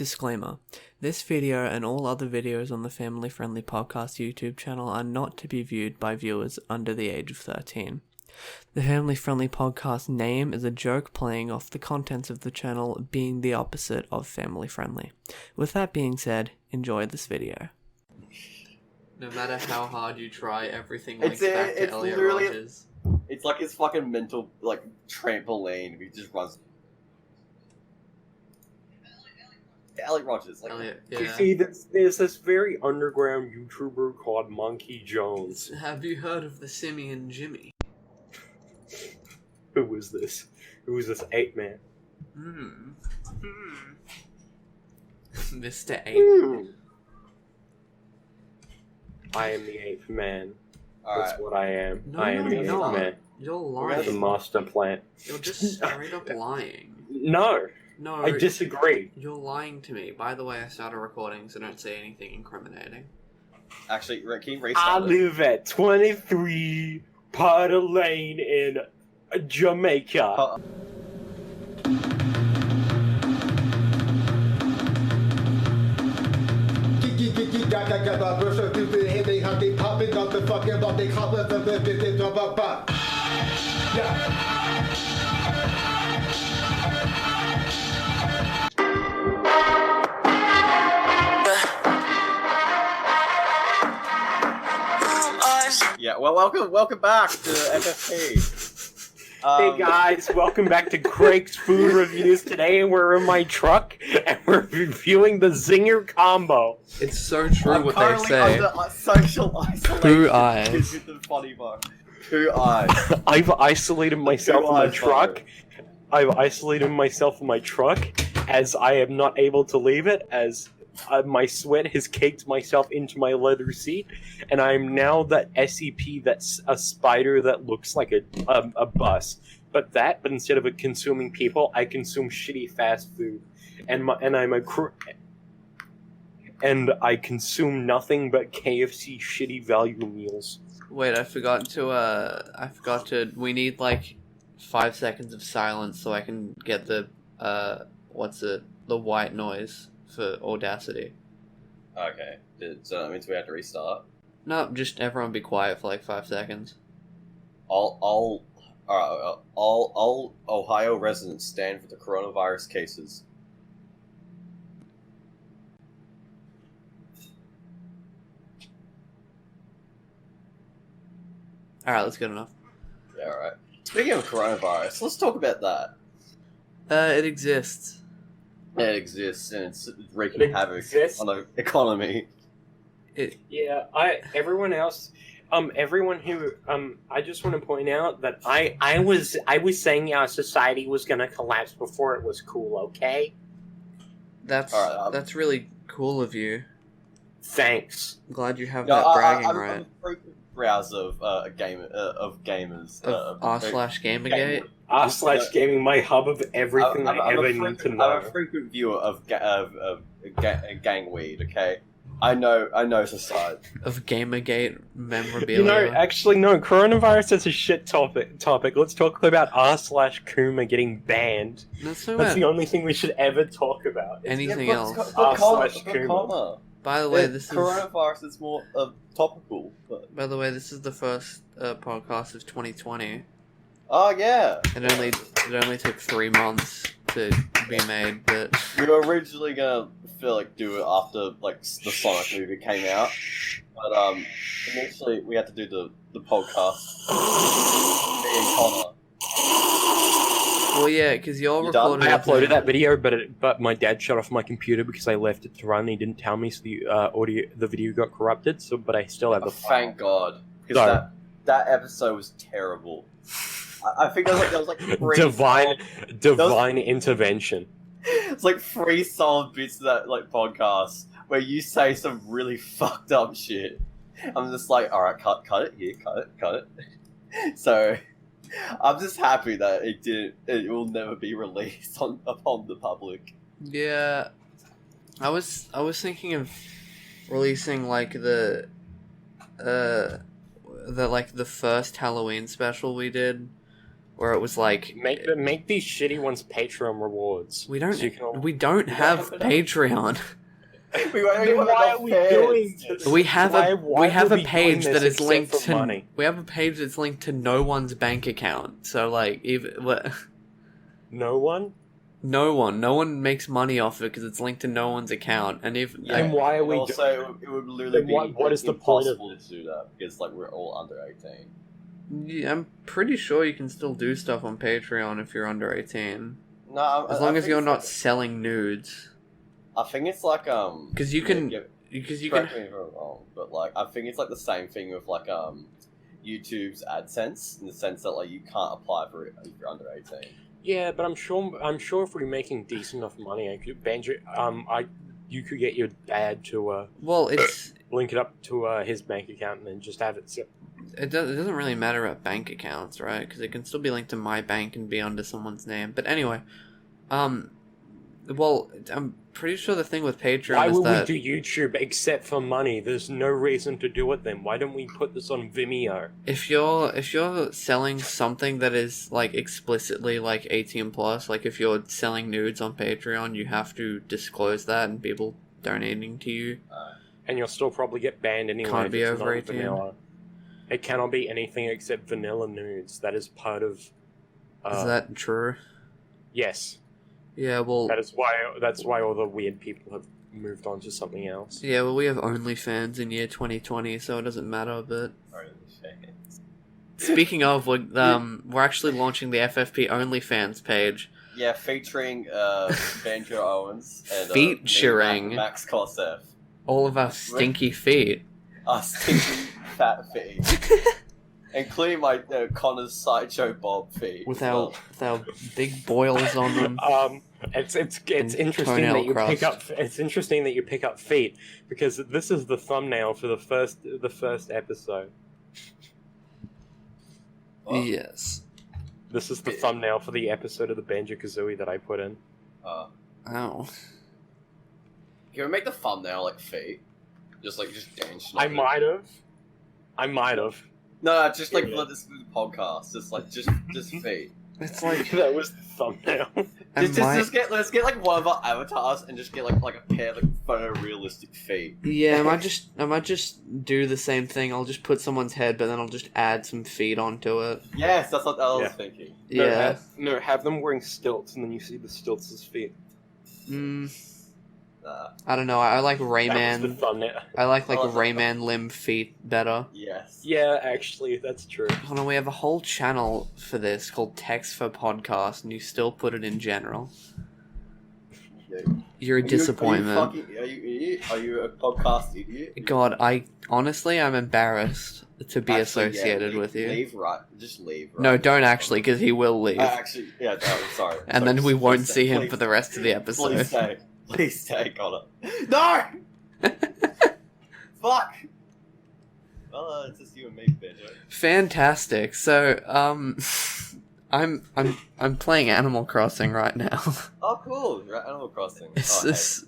Disclaimer. This video and all other videos on the Family Friendly Podcast YouTube channel are not to be viewed by viewers under the age of 13. The Family Friendly Podcast name is a joke playing off the contents of the channel being the opposite of family friendly. With that being said, enjoy this video. No matter how hard you try, everything links back to Elliot Rogers. It's like his fucking mental, trampoline. He just runs. Elliot Rogers. Elliot, yeah. You see, there's this very underground YouTuber called Monkey Jones. Have you heard of the Simian Jimmy? Who was this? Who was this ape man? Mr. Ape. I am the ape man. That's Alright. what I am. No, I am the you're ape not. man. You're The lying. master plant. You're just straight up lying. No, No, I disagree. You're lying to me. By the way, I started recording, so don't say anything incriminating. Actually, can you I restart it? live at 23 Potter Lane in Jamaica. Yeah, well, welcome back to FFP. Hey guys, welcome back to Craig's Food Reviews. Today we're in my truck and we're reviewing the Zinger combo. It's so true I'm what they currently say. under social isolation. Two eyes. With the funny part. 2 eyes. I've isolated myself in my eyes truck. I've isolated myself in my truck as I am not able to leave it as my sweat has caked myself into my leather seat, and I'm now that SCP that's a spider that looks like a bus. But instead of consuming people, I consume shitty fast food, and I consume nothing but KFC shitty value meals. Wait, I forgot to, we need 5 seconds of silence so I can get the, the white noise for Audacity. Okay, so that means we have to restart. No, just everyone be quiet for 5 seconds. All Ohio residents stand for the coronavirus cases. Alright, that's good enough. Yeah, alright. Speaking of coronavirus, let's talk about that. It exists. It exists, and it's wreaking havoc on the economy. Everyone else, everyone who, I just want to point out that I was saying our society was gonna collapse before it was cool, okay? That's really cool of you. Thanks. I'm glad you have that bragging right. I'm a frequent browser of gamers. r/Gamergate. r/gaming, my hub of everything I ever need to know. I'm a frequent viewer of Gangweed, okay? I know society. Of Gamergate memorabilia. You know, actually, no, coronavirus is a shit topic. Let's talk about r/Kuma getting banned. That's the only thing we should ever talk about. Anything else. r/Kuma. By the way, this coronavirus is more topical. But... By the way, this is the first podcast of 2020. Oh yeah. It only took 3 months to be made, but we were originally gonna do it after the Sonic movie came out, but initially we had to do the podcast. Me and Connor. Well, yeah, because y'all recorded. I uploaded that video, but my dad shut off my computer because I left it to run. And he didn't tell me, so the video got corrupted. So, but I still have the file. Thank God, because that episode was terrible. I think there was three divine intervention. It's 3 solid bits of that podcast where you say some really fucked up shit. I'm just alright, cut it here, cut it. So I'm just happy that it will never be released upon the public. Yeah, I was thinking of releasing the first Halloween special we did where it was like Make these shitty ones Patreon rewards. we don't So you can we don't have Patreon. We won't even have Why enough are we fans. doing this? We have a Why we have would a we page doing that this is except linked for to money? we have a page that's linked to no one's bank account. So like even No one? no one makes money off it because it's linked to no one's account. And if Yeah, And why are and we also it would literally Then be what is the point of impossible to do that because like we're all under 18. yeah, I'm pretty sure you can still do stuff on Patreon if you're under 18, No, as long as you're not selling nudes. I think it's like Because you can because you can. correct me if I'm wrong, but like I think it's like the same thing with like YouTube's AdSense in the sense that like you can't apply for it if you're under 18. Yeah, but I'm sure if we're making decent enough money, I could banjo. You could get your dad to Well, it's link it up to his bank account and then just have it. it doesn't really matter about bank accounts, right? Because it can still be linked to my bank and be under someone's name. But anyway, well, I'm pretty sure the thing with Patreon Why is would that we do YouTube except for money? There's no reason to do it then. Why don't we put this on Vimeo? if you're selling something that is like explicitly like 18 plus, like if you're selling nudes on Patreon, you have to disclose that, and people donating to you And you'll still probably get banned anyway. Can't if be it's over not 18. vanilla. It cannot be anything except vanilla nudes. That is part of. is that true? Yes. Yeah, well, That's why all the weird people have moved on to something else. yeah, well, we have OnlyFans in year 2020, so it doesn't matter. But speaking of, we're actually launching the FFP OnlyFans page. Yeah, featuring Banjo Owens and Featuring Max Kosef. all of our stinky feet. Our stinky fat feet. Including my Connor's Sideshow Bob feet. With our big boils on them. It's And interesting toenail that you crust. pick up. It's interesting that you pick up feet because this is the thumbnail for the first episode. Oh. Yes. This is the thumbnail for the episode of the Banjo-Kazooie that I put in. Oh. Can we make the thumbnail like feet? Just dance. I might have. No, just like let this be the podcast. Just feet. It's like That was the thumbnail. Let's get like one of our avatars and just get like a pair of like photorealistic feet. yeah, I might just do the same thing. I'll just put someone's head, but then I'll just add some feet onto it. Yes, that's what I was Yeah. thinking. Yeah. Have them wearing stilts, and then you see the stilts as feet. I don't know. I like That was the Rayman. thumbnail. I like Oh, Rayman limb feet better. Yes. Yeah, actually, that's true. Oh no, we have a whole channel for this called FFPodcast, and you still put it in general. You're a disappointment. Are you a podcast idiot? God, I'm embarrassed to be Actually, associated leave, with you. Leave right. Just leave. Right. No, don't actually, because he will leave. Actually, yeah. No, I'm sorry. And Sorry, then we please won't stay, see him please- for the rest of the episode. Please stay. Please stay, Connor. No! Fuck! Well, it's just you and me, Banjo. Fantastic. So, I'm playing Animal Crossing right now. Oh, cool. You're at Animal Crossing. It's Oh, this.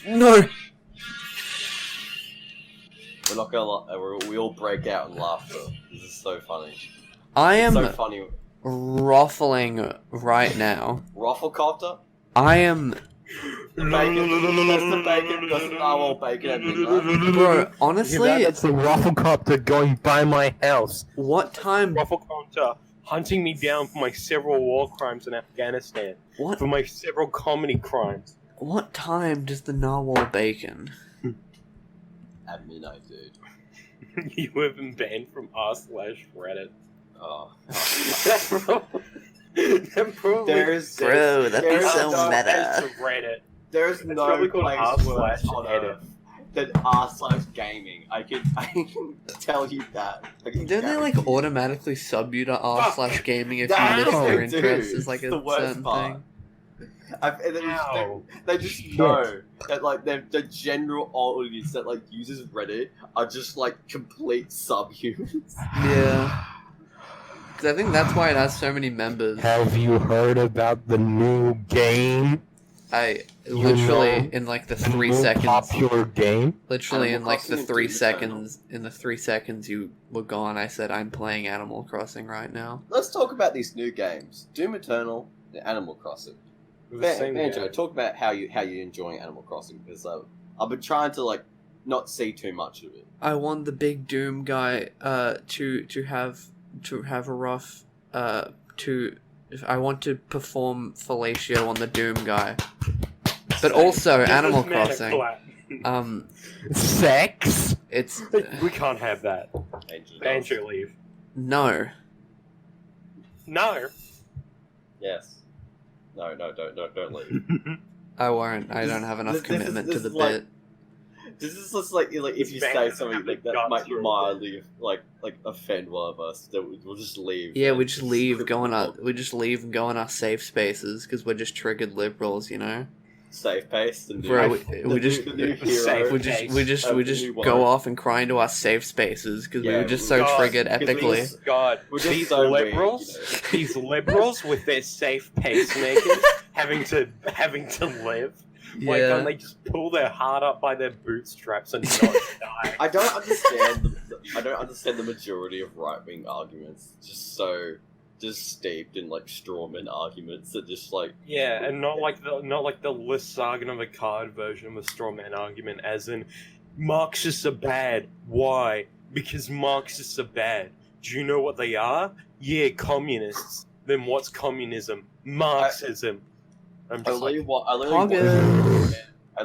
No. We're not gonna. We all break out in laughter. This is so funny. I am So funny. ruffling right now. Rafflecopter. I am, The bacon. That's the bacon. That's the narwhal bacon at midnight. bro. Honestly, That's the Rafflecopter going by my house. what time? Rafflecopter hunting me down for my several war crimes in Afghanistan. What For my several comedy crimes. what time does the narwhal bacon? At midnight, dude. You have been banned from r/Reddit. Oh. That probably Bro, that'd be there is so no meta. Reddit. There's It's no probably called place worse r/edit. on Earth than r/gaming. I can tell you that. Don't they like automatically sub you to r/gaming if you That's list what their they do. interests as like It's a the worst certain part. thing? They just know that like the general audience that like uses Reddit are just like complete subhumans. Yeah. Because I think that's why it has so many members. Have you heard about the new game? I literally in like the 3 seconds. Popular game. Literally in Animal like the Crossing 3 and Doom Eternal. seconds. In the 3 seconds you were gone, I said I'm playing Animal Crossing right now. Let's talk about these new games: Doom Eternal and Animal Crossing. Banjo, talk about how you're enjoying Animal Crossing, because I've been trying to like not see too much of it. I want the big Doom guy to have a rough I want to perform fellatio on the Doom guy. But also Animal Crossing. Sex? It's We can't have that. Banjo, leave. no. No. Yes. No, don't leave. I won't. I don't have enough This is- commitment this to the is like- bit. This is just like if you say something like that might mildly like offend one of us, that we'll just leave. Yeah, and we just leave, skip go in the our safe spaces because we're just triggered liberals, you know. safe pace. And Bro, we just the new hero. Safe we just new one. go off and cry into our safe spaces because we Yeah, were just so God, triggered because we epically. just- God, We're just these so weak, liberals, you know. these liberals with their safe pacemakers, having to live. Why Yeah. can't they just pull their heart up by their bootstraps and not die? I don't understand. I don't understand the majority of right-wing arguments. Just steeped in like strawman arguments that just like Yeah, and not like the Lysagon of a card version of a straw man argument, as in Marxists are bad. Why? Because Marxists are bad. Do you know what they are? Yeah, communists. Then what's communism? Marxism. I'm I just like,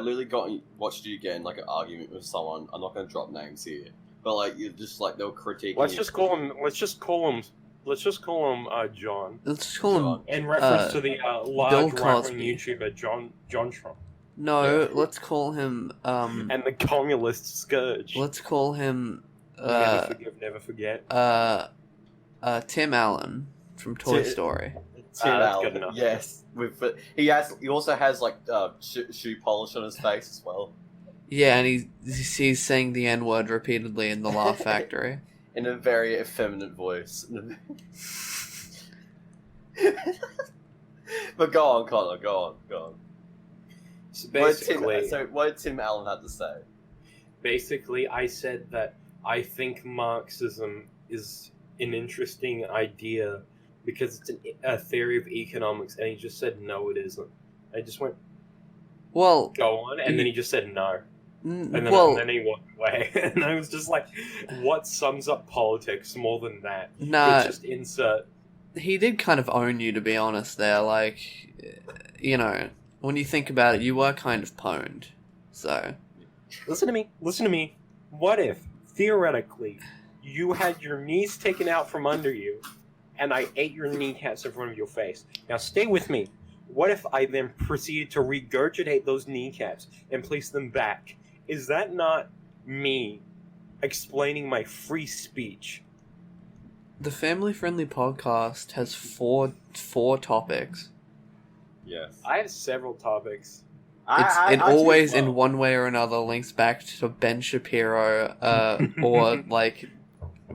literally watched you get in like an argument with someone. I'm not gonna drop names here, but like you just like they were critiquing. let's just call him John. Let's just call him. In reference to the large right-wing Cosby. YouTuber John Trump No, let's call him. and the communist scourge. Let's call him. Never forgive, never forget. Tim Allen from Toy Story. That's good Allen, enough. yes, he also has like shoe polish on his face as well. Yeah, and he's saying the N-word repeatedly in the Laugh Factory. In a very effeminate voice. But go on, Connor. Go on. So What did Tim Allen have to say? basically, I said that I think Marxism is an interesting idea because it's a theory of economics, and he just said no, it isn't. I just went, Well, go on, and then he just said no. And then, well, and then he walked away, and I was just like, "What sums up politics more than that?" nah, Just insert. he did kind of own you, to be honest. There, like, you know, when you think about it, you were kind of pwned. So, Listen to me. What if theoretically you had your knees taken out from under you, and I ate your kneecaps in front of your face? Now, stay with me. What if I then proceeded to regurgitate those kneecaps and place them back? Is that not me explaining my free speech? the family-friendly podcast has four topics. Yes. I have several topics. It always, in one way or another, links back to Ben Shapiro, or like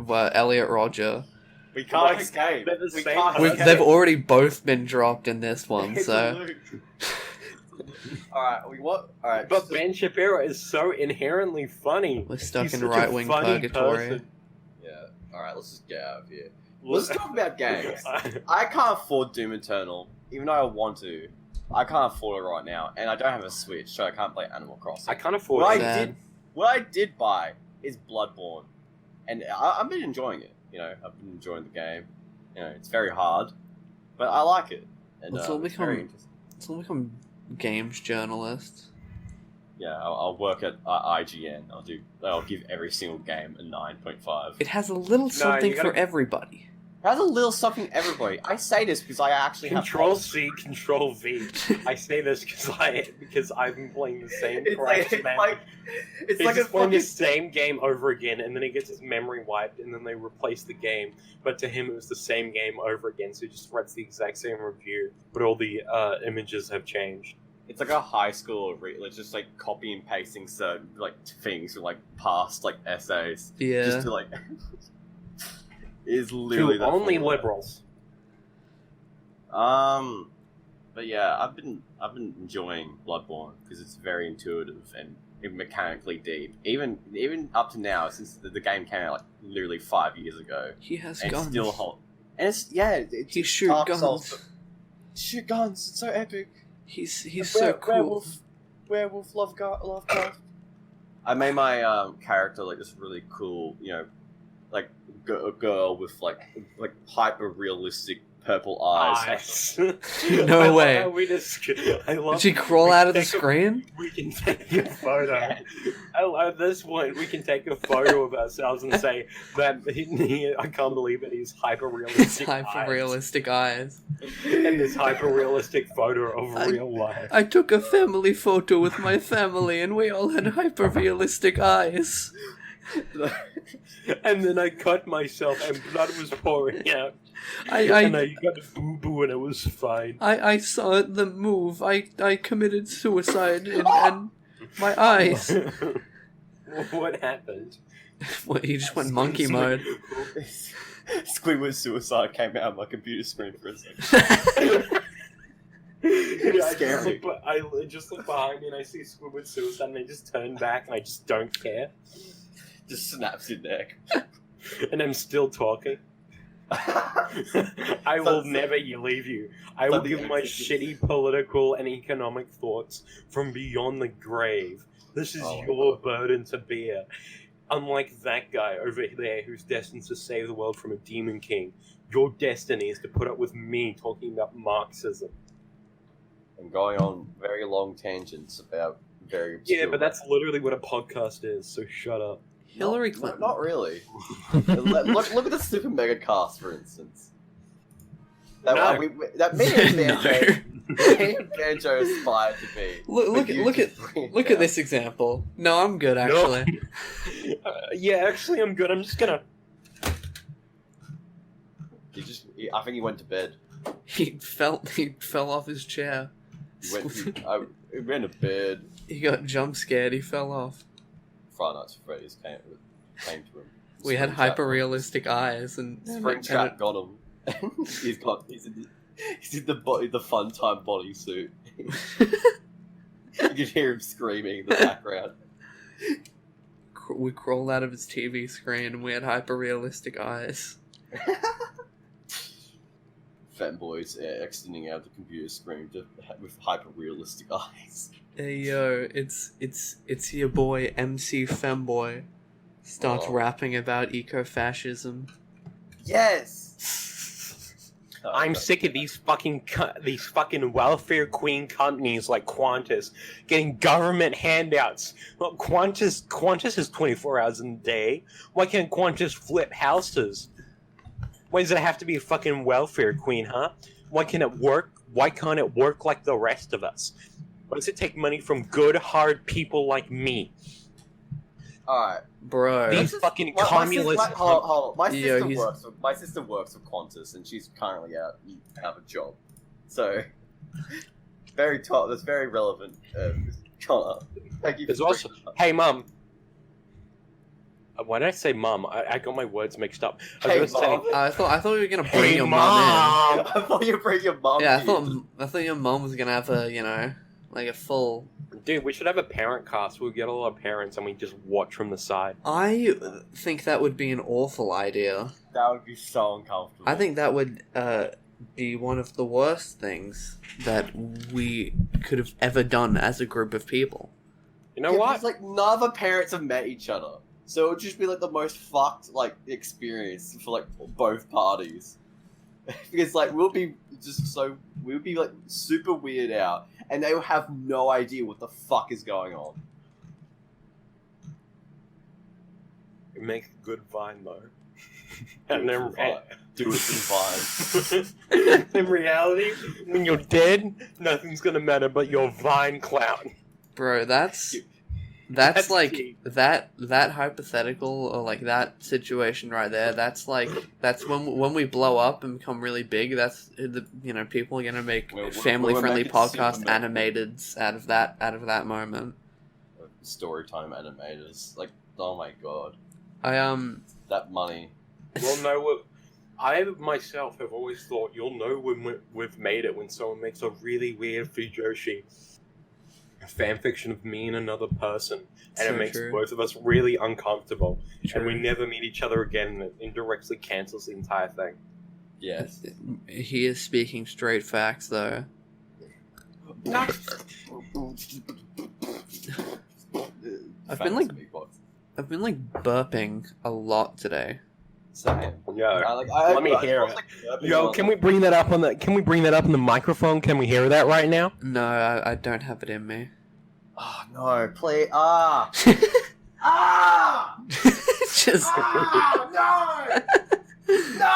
Elliot Roger. We can't escape. They're the We same can't person. escape. They've already both been dropped in this one, It's a so loop. Alright, Alright. But Ben Shapiro is so inherently funny. we're stuck He's in such a right-wing funny purgatory. person. Yeah. Alright, let's just get out of here. Let's talk about games. I can't afford Doom Eternal, even though I want to. I can't afford it right now, and I don't have a Switch, so I can't play Animal Crossing. I can't afford What it. Sad. What I did buy is Bloodborne, and I've been enjoying it. You know, I've been enjoying the game. You know, it's very hard, but I like it. And Let's all it's very become- interesting. Let's all become games journalists. Yeah, I'll work at IGN. I'll give every single game a 9.5. It has a little something you gotta- for everybody. It has a little something everybody. I say this because I actually Control have C, Control V. I say this because I've been playing the same It's crap, like man. it's He's like a just playing fucking the same game over again, and then he gets his memory wiped, and then they replace the game. But to him, it was the same game over again, so he just writes the exact same review, but all the images have changed. It's like a high school like just like copy and pasting certain like things from like past like essays. Yeah. Just to like is literally To that only formula. liberals. But But yeah, I've been enjoying Bloodborne because it's very intuitive and mechanically deep. Even up to now, since the game came out like literally 5 years ago, He has and guns. it's still hot. And it's He shoot Dark guns. Souls, shoot guns. It's so epic. He's so cool. Werewolf Lovecraft. I made my character like this really cool, like a girl with like hyper realistic purple eyes. No way. I love Did she crawl out of the screen? We can take a photo. At this point, we can take a photo of ourselves and say that I can't believe it. He's hyper realistic. Hyper realistic eyes. And this hyper realistic photo of real life. I took a family photo with my family, and we all had hyper realistic eyes. And then I cut myself, and blood was pouring out. I got a boo-boo, and it was fine. I saw the move. I committed suicide, and my eyes. What happened? What, he just went monkey mode. Squidward's suicide came out on my computer screen for a second. I just look behind me and I see Squidward's suicide, and I just turn back and I just don't care. Just snaps your neck. And I'm still talking. I will never leave you. I will give my shitty political and economic thoughts from beyond the grave. This is your burden to bear. Unlike that guy over there who's destined to save the world from a demon king, your destiny is to put up with me talking about Marxism. And going on very long tangents about very obscure... Yeah, but that's literally what a podcast is, so shut up. Hillary Clinton. Not really. look at the Super Mega Cast, for instance. That me and Banjo aspire to be. Look at this example. No, I'm good actually. No. Yeah, actually, I'm good. I'm just gonna. I think he went to bed. He fell off his chair. He went to bed. He got jump scared. He fell off. Friday Nights at Freddy's came to him. We had hyper realistic eyes, and Springtrap got him. He's in the fun time bodysuit. You can hear him screaming in the background. We crawled out of his TV screen, and we had hyper realistic eyes. Fanboys extending out the computer screen with hyper realistic eyes. Hey yo, it's your boy MC Femboy. Starts rapping about eco-fascism. Yes. I'm sick of these fucking welfare queen companies like Qantas getting government handouts. Well, Qantas is 24 hours in a day. Why can't Qantas flip houses? Why does it have to be a fucking welfare queen, huh? Why can't it work? Why can't it work like the rest of us? Why does it take money from good, hard people like me? Alright. Bro. These fucking communists... Hold on. My sister works for Qantas, and she's currently out of a job. So, that's very relevant. Connor, thank you for also, hey, Mum. Why did I say Mum? I got my words mixed up. I thought we were gonna bring your mom in. I thought you were bringing your mom. Yeah, I thought your mom was gonna have a full. Dude, we should have a parent cast. We'll get all our parents and we just watch from the side. I think that would be an awful idea. That would be so uncomfortable. I think that would be one of the worst things that we could have ever done as a group of people. You know what? Because, like, none of the parents have met each other. So it would just be, like, the most fucked, like, experience for, like, both parties. Because, like, we'll be, like, super weird out, and they will have no idea what the fuck is going on. It makes a good Vine, though. Do it in Vine. In reality, when you're dead, nothing's gonna matter but your Vine clown. Bro, that's like deep. that hypothetical, or like that situation right there. That's when we blow up and become really big. That's people are gonna make family friendly podcast animateds out of that moment. Storytime animators, like, oh my god, I that money. Well, no, I myself have always thought you'll know when we've made it when someone makes a really weird Fujoshi fanfiction of me and another person, and So it makes true. both of us really uncomfortable, and we True. never meet each other again, and it indirectly cancels the entire thing. Yes. He is speaking straight facts, though. I've been like burping a lot today. Same. Yo, let me hear it. Yo, can we bring that up on the microphone? Can we hear that right now? No, I don't have it in me. Oh no, please. Ah! Just No! No!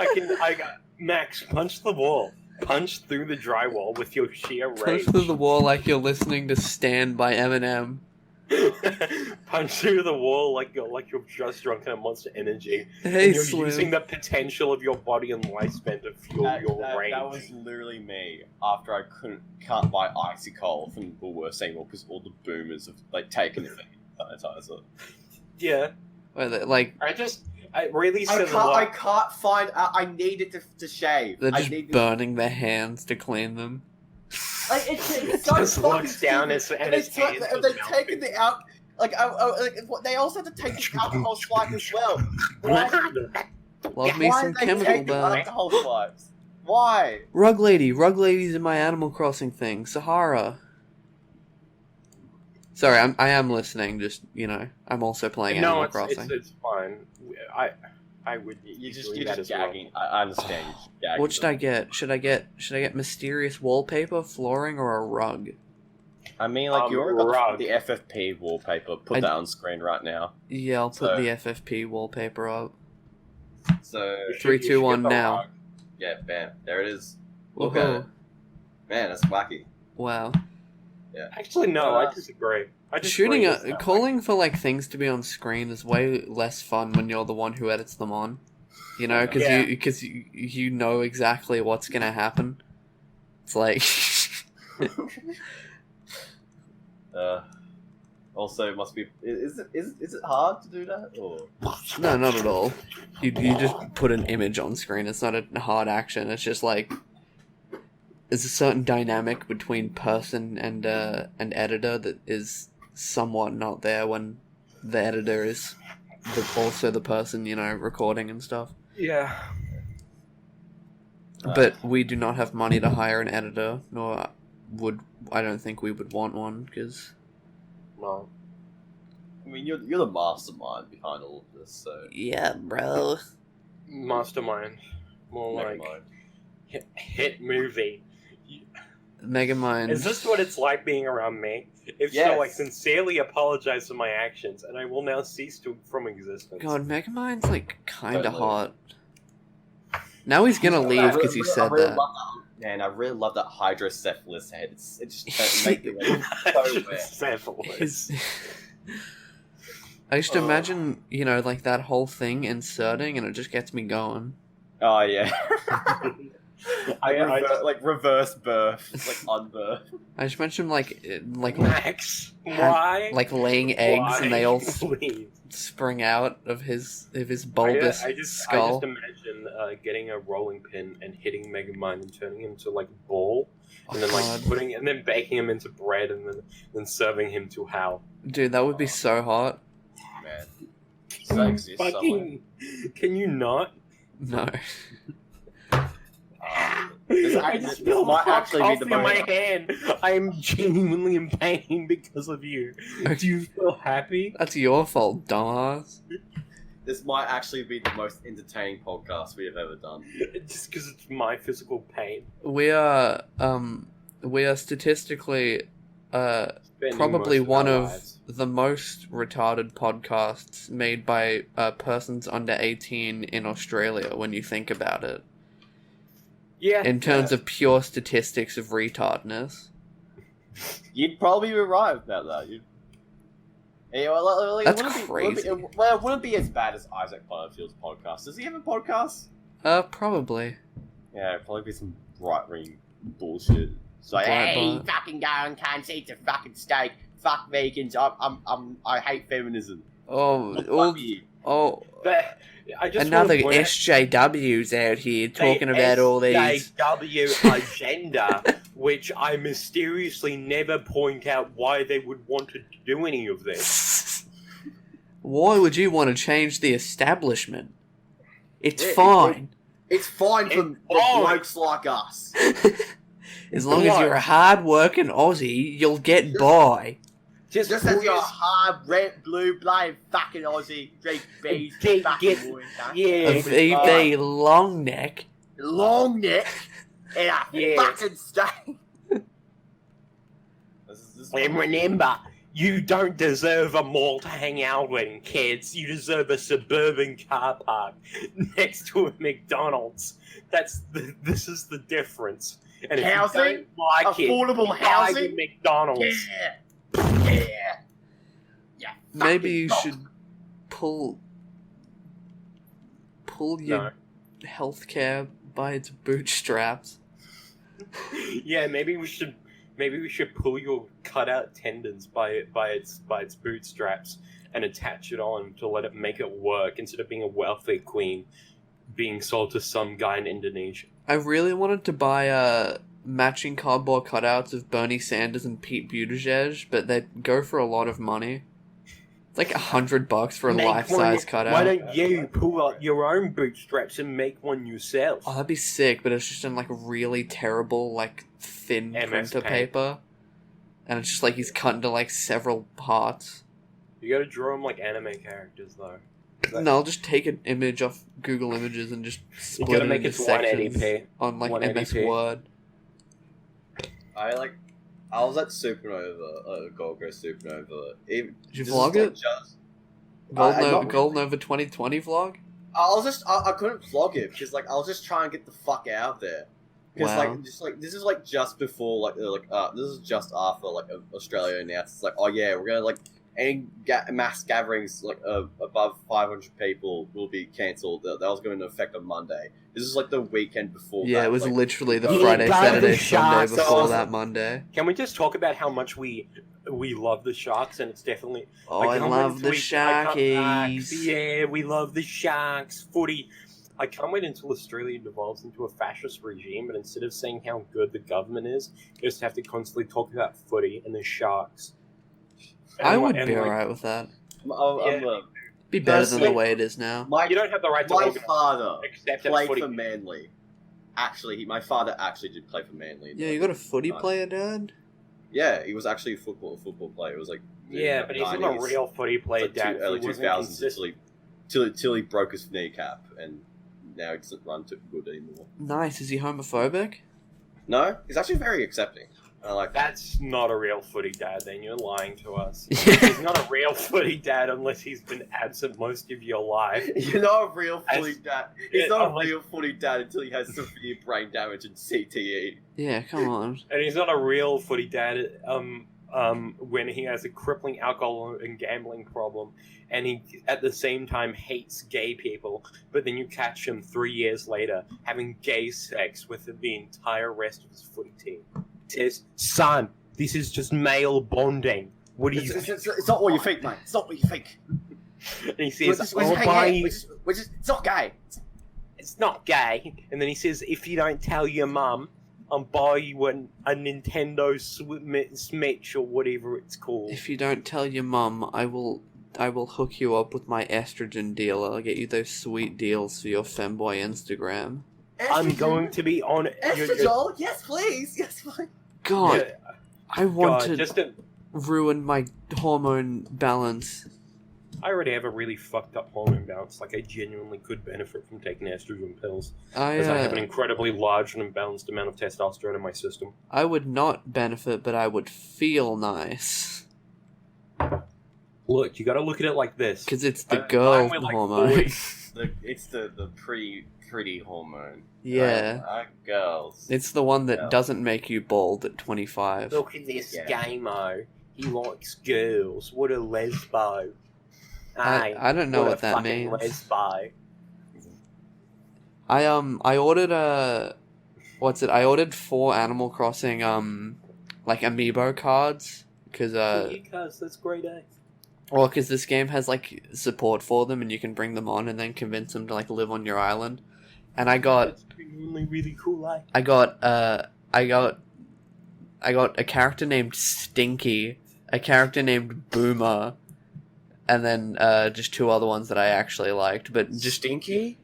I got Max, punch the wall. Punch through the drywall with your sheer punch rage. through the wall like you're listening to Stand by Eminem. Punch through the wall like you're just drunk on Monster Energy. Hey, and you're Slim. using the potential of your body and lifespan to fuel your rage. That was literally me after I can't buy Icy Cold from Woolworths anymore because all the boomers have taken it for sanitizer. Yeah. Like I really said I can't find. I need it to shave. they're I just need burning their hands to clean them. it's so Just fucking looks down stupid. and his hands They've just taken the out. They also have to take the alcohol swipe as well. Love me Why some did they chemical take the burn. alcohol swipes? Why? Rug Lady's in my Animal Crossing thing. Sahara. Sorry, I am listening. Just I'm also playing Animal Crossing. It's fine. I would. You're just just gagging. I understand. You're just gagging. What should I get? Should I get mysterious wallpaper, flooring, or a rug? I mean, you already got rug. the FFP wallpaper. Put that on screen right now. Yeah, I'll put the FFP wallpaper up. So 3, 2, 1 now. rug. yeah, bam, there it is. Look Woohoo. at it, man. That's wacky. Wow. Yeah. Actually, no, I disagree. Calling for things to be on screen is way less fun when you're the one who edits them on. Because you know exactly what's gonna happen. It's like. Also, it must be. Is it hard to do that? Or No, not at all. You just put an image on screen. It's not a hard action. It's just there's a certain dynamic between person and editor that is somewhat not there when the editor is also the person recording and stuff. Yeah. But we do not have money to hire an editor, nor I don't think we would want one because. No. I mean, you're the mastermind behind all of this, so Yeah, bro. Mastermind. More never like mind. hit movie. Megamind. Is this what it's like being around me? If Yes. so, I sincerely apologize for my actions, and I will now cease from existence. God, Megamind's kinda Totally. hot. Now he's gonna leave because you said that. Man, I really love that hydrocephalus head. It just makes it so weird. His... I used to imagine, that whole thing inserting, and it just gets me going. Oh yeah. Reverse birth, unbirth. I just mentioned Max, why? Laying eggs, Why? and they all Please. spring out of his bulbous I just skull. imagine getting a rolling pin and hitting Megamind and turning him to a ball, and then God. and then baking him into bread and then serving him to Hal. Dude, that would be so hot. Man, does that exist somewhere? Can you not? No. I just feel might hot actually be the coffee in my most- hand. I am genuinely in pain because of you. Do you feel happy? That's your fault, dumbass. This might actually be the most entertaining podcast we have ever done. Just because it's my physical pain. We are statistically Spending probably most of one our of lives. the most retarded podcasts made by persons under 18 in Australia when you think about it. Yeah. In terms of pure statistics of retardness. You'd probably be right about that. That's it crazy. it wouldn't be as bad as Isaac Butterfield's podcast. Does he have a podcast? Probably. Yeah, it'd probably be some right-wing bullshit. It's like, Right, hey, but- fucking go and can't eat a fucking steak. Fuck vegans. I hate feminism. But I just another wanna point out SJWs out here the talking about all these. SJW agenda, which I mysteriously never point out why they would want to do any of this. Why would you want to change the establishment? It's Yeah, fine. It's fine for blokes like us. As long as you're a hard-working Aussie, you'll get by. Just as you're a hard, red, blue-blooded fucking Aussie, A VB long neck. Long neck and a fucking stain. And remember, you don't deserve a mall to hang out in, kids. You deserve a suburban car park next to a McDonald's. This is the difference. And if Housing? you don't like Affordable it, housing? buy the McDonald's. Yeah. Maybe you should pull your healthcare by its bootstraps. Yeah, maybe we should pull your cutout tendons by its bootstraps and attach it on to let it make it work instead of being a welfare queen being sold to some guy in Indonesia. I really wanted to buy matching cardboard cutouts of Bernie Sanders and Pete Buttigieg, but they go for a lot of money. It's like $100 for a life-size cutout. Why don't you pull out your own bootstraps and make one yourself? Oh, that'd be sick, but it's just in like really terrible, like thin MS printer Paint. paper, and it's just like he's cut into like several parts. You gotta draw them like anime characters, though. No, I'll just take an image off Google Images and just split it make into it sections 180p. on like 180p. MS Word. I was at Supernova, Gold Coast Supernova. Did you vlog it? Gold Nova 2020 vlog? I couldn't vlog it because I was just trying to get the fuck out of there. Because Wow. this is just before this is just after Australia announced it's oh yeah, we're gonna any mass gatherings above 500 people will be cancelled. That was going to affect on Monday. This is the weekend before. Yeah, that, it was literally the Yeah, Friday, by the Saturday, Sunday Sharks. before that Monday. Can we just talk about how much we love the Sharks, and it's definitely... Oh, I love the Sharkies. Yeah, we love the Sharks. Footy. I can't wait until Australia devolves into a fascist regime, but instead of saying how good the government is, you just have to constantly talk about footy and the Sharks. I would be alright with that. Be better than the way it is now. You don't have the right to My organise, father except at played footy. for Manly. Actually, my father actually did play for Manly. Yeah, you got a footy player, Dad? Yeah, he was actually a football player. It was Yeah, but he's not a real footy player, Dad. early He wasn't 2000s consistent. till he broke his kneecap, and now he doesn't run too good anymore. Nice. Is he homophobic? No, he's actually very accepting. I like that. That's not a real footy dad, then. You're lying to us. He's not a real footy dad unless he's been absent most of your life. You're not a real footy dad. He's Yeah, not a real footy dad until he has severe brain damage and CTE. Yeah, come on. And he's not a real footy dad when he has a crippling alcohol and gambling problem, and he, at the same time, hates gay people, but then you catch him 3 years later having gay sex with the entire rest of his footy team. Says, son, this is just male bonding. What do you? It's not what you think, mate. It's not what you think. And he says, It's not gay. it's not gay. And then he says, if you don't tell your mum, I'll buy you a Nintendo Switch or whatever it's called. If you don't tell your mum, I will hook you up with my estrogen dealer. I'll get you those sweet deals for your femboy Instagram. I'm going to be on Estradiol? Yes, please. Yes, please. God, Yeah. I want God, to ruin my hormone balance. I already have a really fucked up hormone balance. I genuinely could benefit from taking estrogen pills. Because I have an incredibly large and imbalanced amount of testosterone in my system. I would not benefit, but I would feel nice. Look, you gotta look at it like this. Because it's the I'm girl with, hormone. 40. It's the pretty hormone. Yeah. Girls. It's the one that Yeah. doesn't make you bald at 25. Look at this Yeah. gay-mo. He likes girls. What a lesbo. Hey, I don't know what a that fucking means. lesbo. I ordered I ordered 4 Animal Crossing amiibo cards because Cuz that's great, eh? Well, because this game has like support for them, and you can bring them on and then convince them to like live on your island. And I got That's really cool. I got a character named Stinky, a character named Boomer, and then just 2 other ones that I actually liked. But just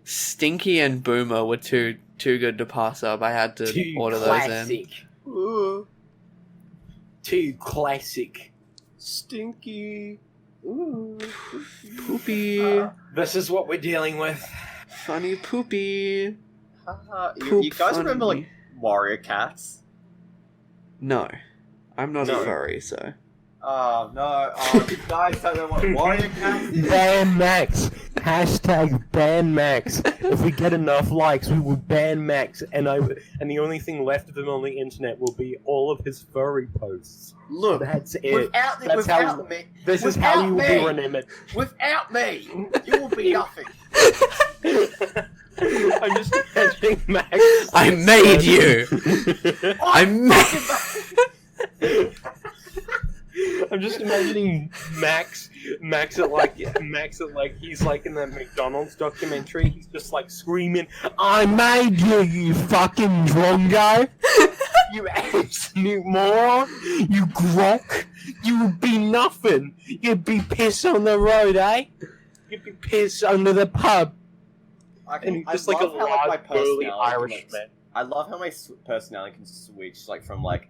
Stinky and Boomer were too good to pass up. I had to order those in. Ooh, Too classic. stinky. Ooh, Poopy. This is what we're dealing with. Funny poopy. You guys remember like warrior cats? No. I'm not No. a furry, so. Oh no! Oh, you guys don't know what warrior cats is? Ban Max. Hashtag ban Max. If we get enough likes, we will ban Max, and the only thing left of him on the internet will be all of his furry posts. Look, That's it. That's without me, This is how you will be me. remembered. Without me, you will be nothing. I'm just imagining Max. I made you! I made. I'm just imagining Max at like he's like in that McDonald's documentary. He's just like screaming, "I made you, you fucking drongo! You absolute moron! You grok! You would be nothing! You'd be piss on the road, eh? You'd be piss under the pub." And he's just like a loud, burly Irishman. I love how my personality can switch, like from like,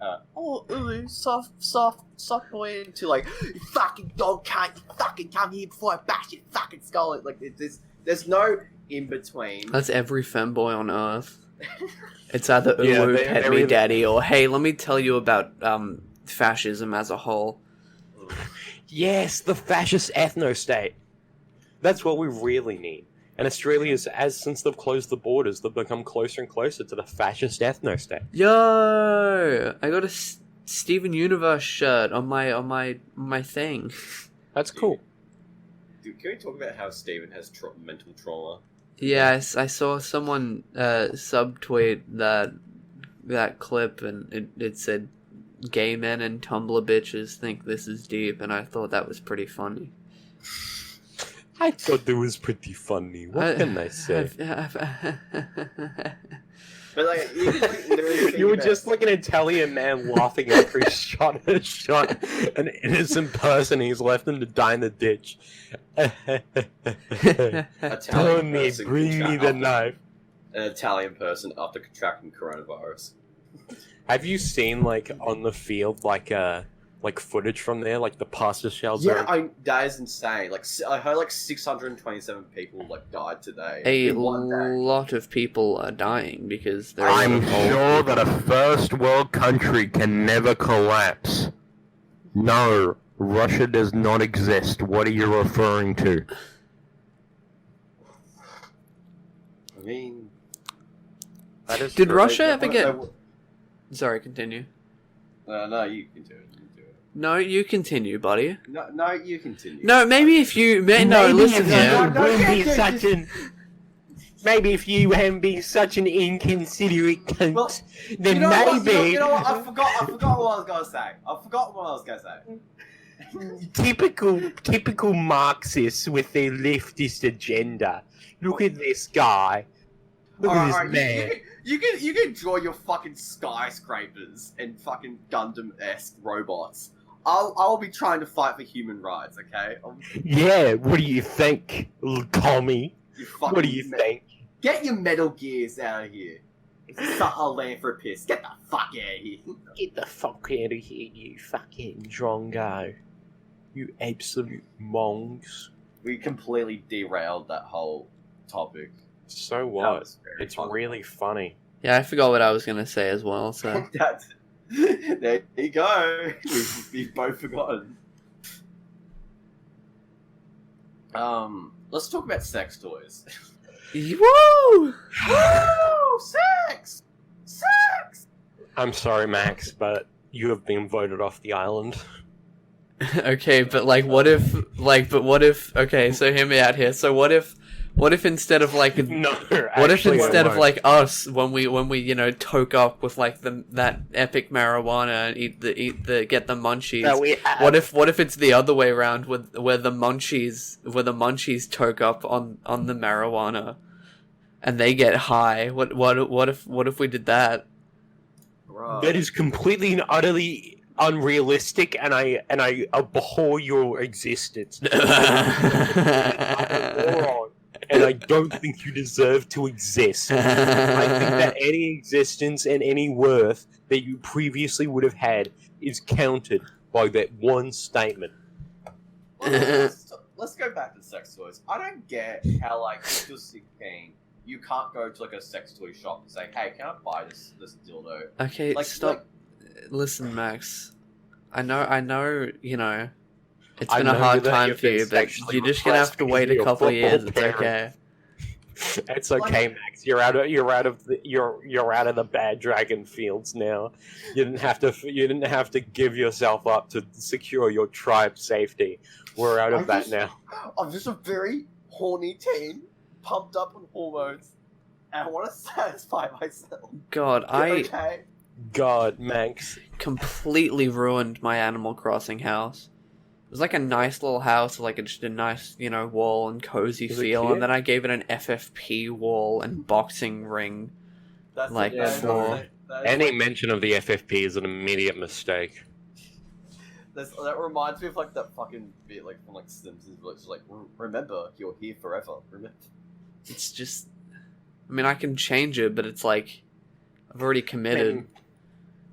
soft boy into like, you fucking dog cunt, you fucking come here before I bash your fucking skull. Like, there's no in between. That's every femboy on earth. It's either Yeah, ooh, they- pet they're me either- daddy, or hey, let me tell you about fascism as a whole. Yes, the fascist ethno-state. That's what we really need. And Australia's, since they've closed the borders, they've become closer and closer to the fascist ethno-state. Yo, I got a Steven Universe shirt on my thing. That's cool. Dude, can we talk about how Steven has mental trauma? Yes, I saw someone subtweet that clip, and it said, "Gay men and Tumblr bitches think this is deep," and I thought that was pretty funny. I thought it was pretty funny. What can I say? But like, you can literally think You were about- just like an Italian man laughing after he shot an innocent person. He's left him to die in the ditch. Italian Tony, person bring me the knife. An Italian person after contracting coronavirus. Have you seen like on the field like footage from there, like the pasta shells? Yeah, that is insane. Like, I heard like 627 people like died today. A in one day. lot of people are dying because they're I'm old sure people. that a first world country can never collapse. No, Russia does not exist. What are you referring to? I mean, That is Did true. Russia they- ever they- get? they- Sorry, continue. No, you can do it. You can do it. No, you continue, buddy. No, you continue. No, maybe if you no, listen if here. you No, wouldn't yeah, be yeah, such an. Maybe if you hadn't been such an inconsiderate cunt, Well, then You know what? maybe You know what? I forgot what I was gonna say. I forgot what I was gonna say. typical Marxists with their leftist agenda. Look at this guy. Look at this Alright, man. you can draw your fucking skyscrapers and fucking Gundam-esque robots. I'll be trying to fight for human rights, okay? Yeah, what do you think, commie? You fucking What do you think? Get your Metal Gears out of here. It's such a land for a piss. Get the fuck out of here. Get the fuck out of here, you fucking drongo. You absolute mongs. We completely derailed that whole topic. So That what? was very It's fun. really funny. Yeah, I forgot what I was gonna say as well. So That's, there you go. We've both forgotten. Let's talk about sex toys. woo! Woo! Sex! Sex! I'm sorry, Max, but you have been voted off the island. Okay, but what if? Okay, so hear me out here. So what if What if instead of like No. what if actually, I instead of won't. like us when we toke up with like that epic marijuana and eat the get the munchies? That we have. What if it's the other way around where the munchies toke up on the marijuana and they get high? What if we did that? Bro. That is completely and utterly unrealistic, and I abhor your existence. Moron, and I don't think you deserve to exist. I think that any existence and any worth that you previously would have had is counted by that one statement. Let's go back to sex toys. I don't get how, like, if you're 16, you can't go to, like, a sex toy shop and say, hey, can I buy this dildo? Okay, Like, stop. Listen, Max. I know, it's I been a know hard that time you've for you, been but sexually you're just gonna have to repressed wait a because couple of you're a years. football It's okay. It's okay, Max. You're out of the bad dragon fields now. You didn't have to give yourself up to secure your tribe's safety. We're out of that now. I'm just a very horny teen, pumped up on hormones, and I want to satisfy myself. God, Okay? God, Max. completely ruined my Animal Crossing house. It was like a nice little house, like just a nice, wall and cozy Was it feel, cute? and then I gave it an FFP wall and boxing ring. That's Like, that is Any like- mention of the FFP is an immediate mistake. that reminds me of like that fucking bit like from like Simpsons, where it's like, remember, you're here forever. Remember. It's just, I can change it, but it's like, I've already committed.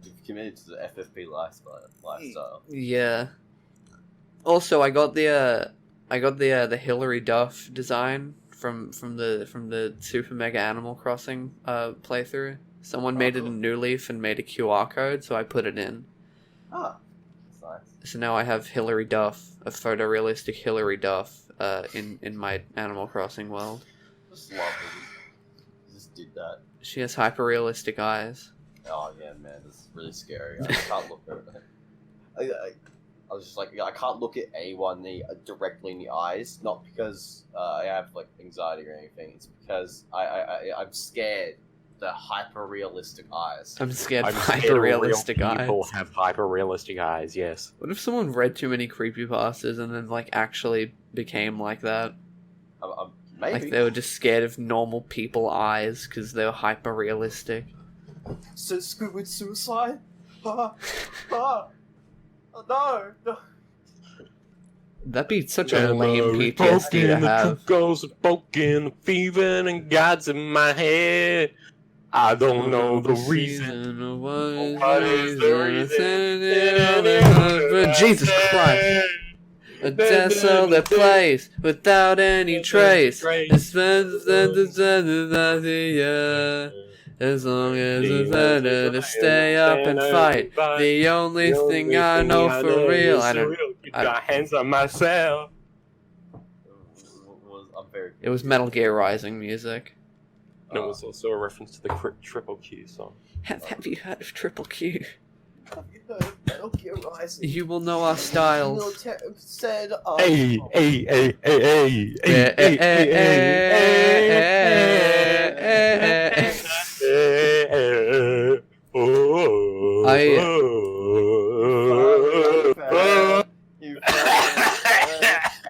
You've committed to the FFP lifestyle. Yeah. Also, I got the Hillary Duff design from the Super Mega Animal Crossing playthrough. Someone made it cool. a new leaf and made a QR code, so I put it in. Ah, that's nice. So now I have Hillary Duff, a photorealistic Hillary Duff, in my Animal Crossing world. Just love it. You just did that. She has hyper-realistic eyes. Oh yeah, man, this is really scary. I can't look at it. I was just like, I can't look at anyone directly in the eyes. Not because I have like anxiety or anything. It's because I'm scared. The hyper realistic eyes. I'm scared of scared hyper-realistic real eyes. people have hyper-realistic eyes, yes. What if someone read too many creepypastas and then actually became like that? Maybe. Like they were just scared of normal people eyes because they were hyper realistic. So Squidward suicide? Oh, no. That'd be such a lame PTSD to have. Goes broken, fever and God's in my head. I don't know the reason. What is the reason? Jesus Christ. A desolate place without any trace. As long as it's better to stay up and fight. The only thing I know for real. Get your hands on myself. It was Metal Gear Rising music. And it was also a reference to the Triple Q song. Have you heard of Triple Q? Have you heard of Metal Gear Rising? You will know our styles. Military said, Hey, hey, hey, hey, hey, hey, hey, hey,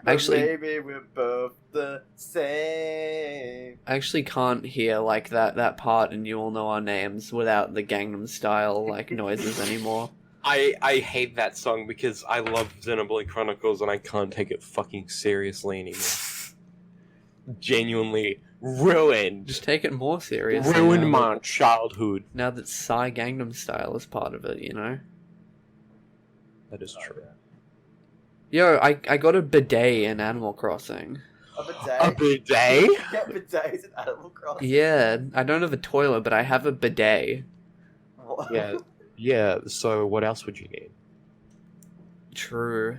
Actually, maybe we're both the same. I actually can't hear that part and You Will Know Our Names without the Gangnam Style noises anymore. I hate that song because I love Xenoblade Chronicles and I can't take it fucking seriously anymore. Genuinely ruined. Just take it more seriously. Ruined now my childhood. Now that Psy Gangnam Style is part of it, That is true. Yo, I got a bidet in Animal Crossing. A A bidet? bidet? You get bidets in Animal Crossing? Yeah, I don't have a toilet, but I have a bidet. What? Yeah. Yeah, so what else would you need? True.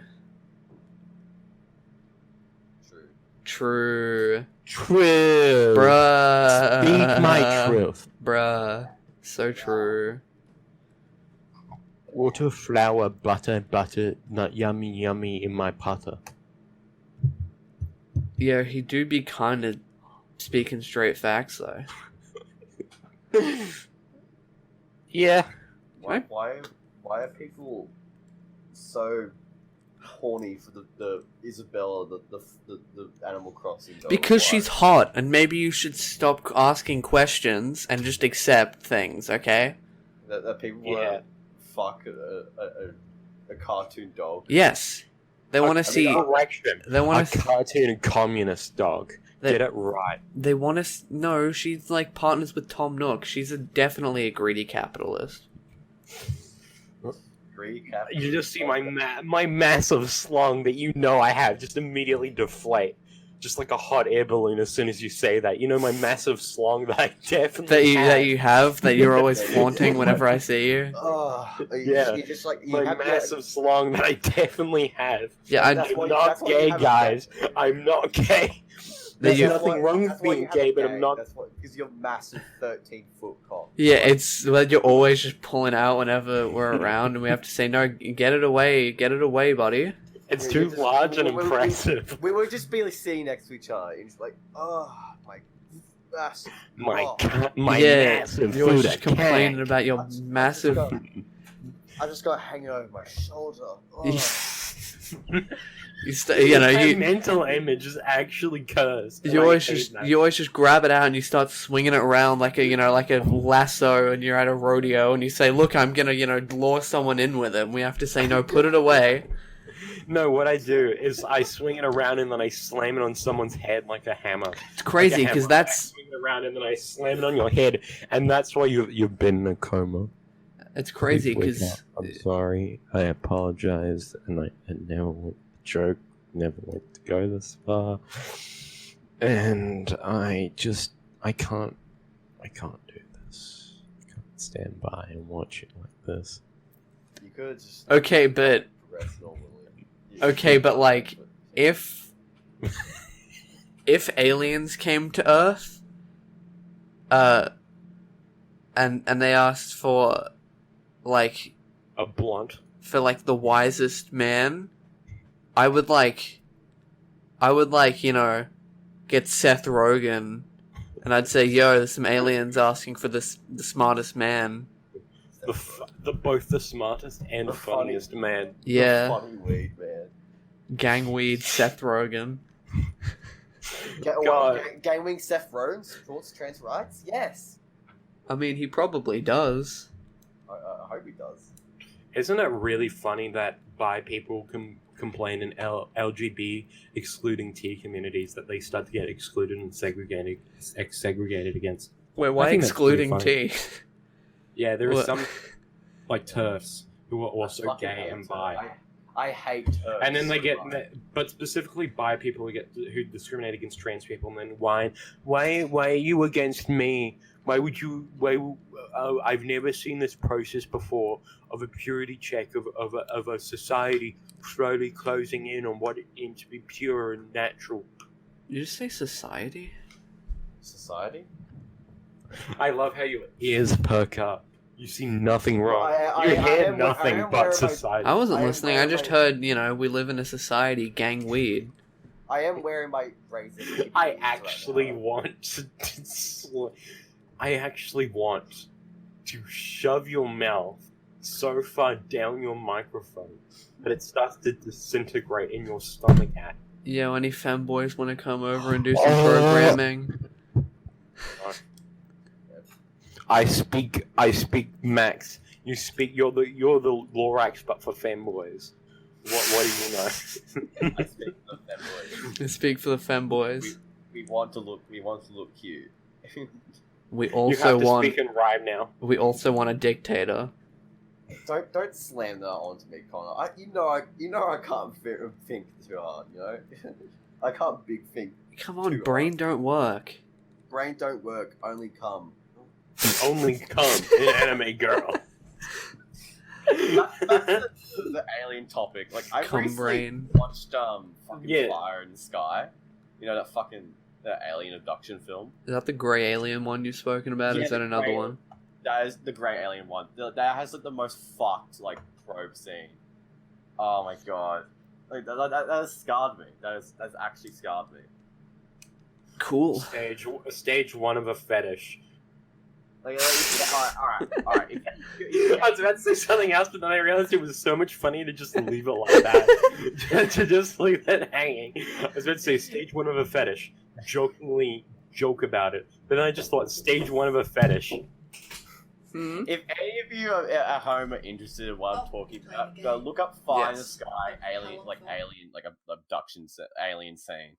True. True. Bruh. Speak my truth. Bruh. So true. Water, flour, butter, not yummy in my potter. Yeah, he do be kinda speaking straight facts, though. Yeah. Why are people so horny for the Isabella, the Animal Crossing dog? Because Why? she's hot, and maybe you should stop asking questions and just accept things, okay? That people want to fuck a cartoon dog. Yes. They want to see... Correction. They want a cartoon communist dog. Get it right. They want to... No, she's like partners with Tom Nook. She's definitely a greedy capitalist. You just see my massive slung that you know I have just immediately deflate. Just like a hot air balloon as soon as you say that. You know my massive slung that I definitely have. That you're always flaunting whenever I see you? Yeah. You just, like, you my have massive slung that I definitely have. Yeah, I'm not gay, guys. I'm not gay. There's nothing wrong with being gay, but I'm not... Because you're massive 13-foot cock. Yeah, it's... Well, you're always just pulling out whenever we're around, and we have to say, no, get it away, buddy. It's too large and impressive. We would just be sitting next to each other, and just like, oh, my massive massive you're food. just complaining about your massive... I just got hanging over my shoulder. Oh. My mental image is actually cursed. You always just grab it out and you start swinging it around like a lasso, and you're at a rodeo and you say, "Look, I'm gonna lure someone in with it." And we have to say, "No, put it away." No, what I do is I swing it around and then I slam it on someone's head like a hammer. It's crazy because I swing it around and then I slam it on your head, and that's why you've been in a coma. It's crazy because I'm sorry. I apologize, and I never joke, never went to go this far, and I can't do this. I can't stand by and watch it like this. You could just but like if aliens came to Earth, and they asked for like a blunt for like the wisest man, I would get Seth Rogen, and I'd say, yo, there's some aliens asking for the smartest man. Both the smartest and the funniest man. Yeah. The funny weed man. Gangweed Seth Rogen. Gangwing Seth Rogen supports trans rights? Yes. I mean, he probably does. I hope he does. Isn't it really funny that bi people can complain in LGB excluding T communities that they start to get excluded and segregated against? Wait, why excluding T? Yeah, there are some like TERFs who are also gay and bi. I hate TERFs. And then they get, but specifically bi people who discriminate against trans people, and then why are you against me? Why would you? I've never seen this process before of a purity check of a society slowly closing in on what it means to be pure and natural. Did you just say society? Society? I love how your ears perk up. You see nothing wrong. You hear nothing but society. I wasn't listening. I just heard, we live in a society, gang weed. I am wearing my razor. I actually want to shove your mouth so far down your microphone that it starts to disintegrate in your stomach. Yeah, any femboys want to come over and do some programming? I speak Max. You're the Lorax, but for femboys. What do you know? I speak for the femboys. You speak for the femboys. We want to look cute. We also you have to speak in rhyme now. We also want a dictator. Don't slam that onto me, Connor. You know I can't think too hard. I can't big think. Come on, brain don't work. Brain don't work. Only come. Only come in Anime Girl. That's the alien topic. Like I recently watched fucking Fire in the Sky. That fucking alien abduction film. Is that the grey alien one you've spoken about? Is that another one? That is the grey alien one. That has the most fucked probe scene. Oh my god, that has scarred me. That's actually scarred me. Cool. Stage one of a fetish. Like, alright. I was about to say something else, but then I realized it was so much funnier to just leave it like that. To just leave it hanging. I was about to say stage one of a fetish. Jokingly joke about it. But then I just thought stage one of a fetish. Hmm? If any of you at home are interested in what I'm talking about, go look up Fire in the Sky, alien, like abduction, alien scene.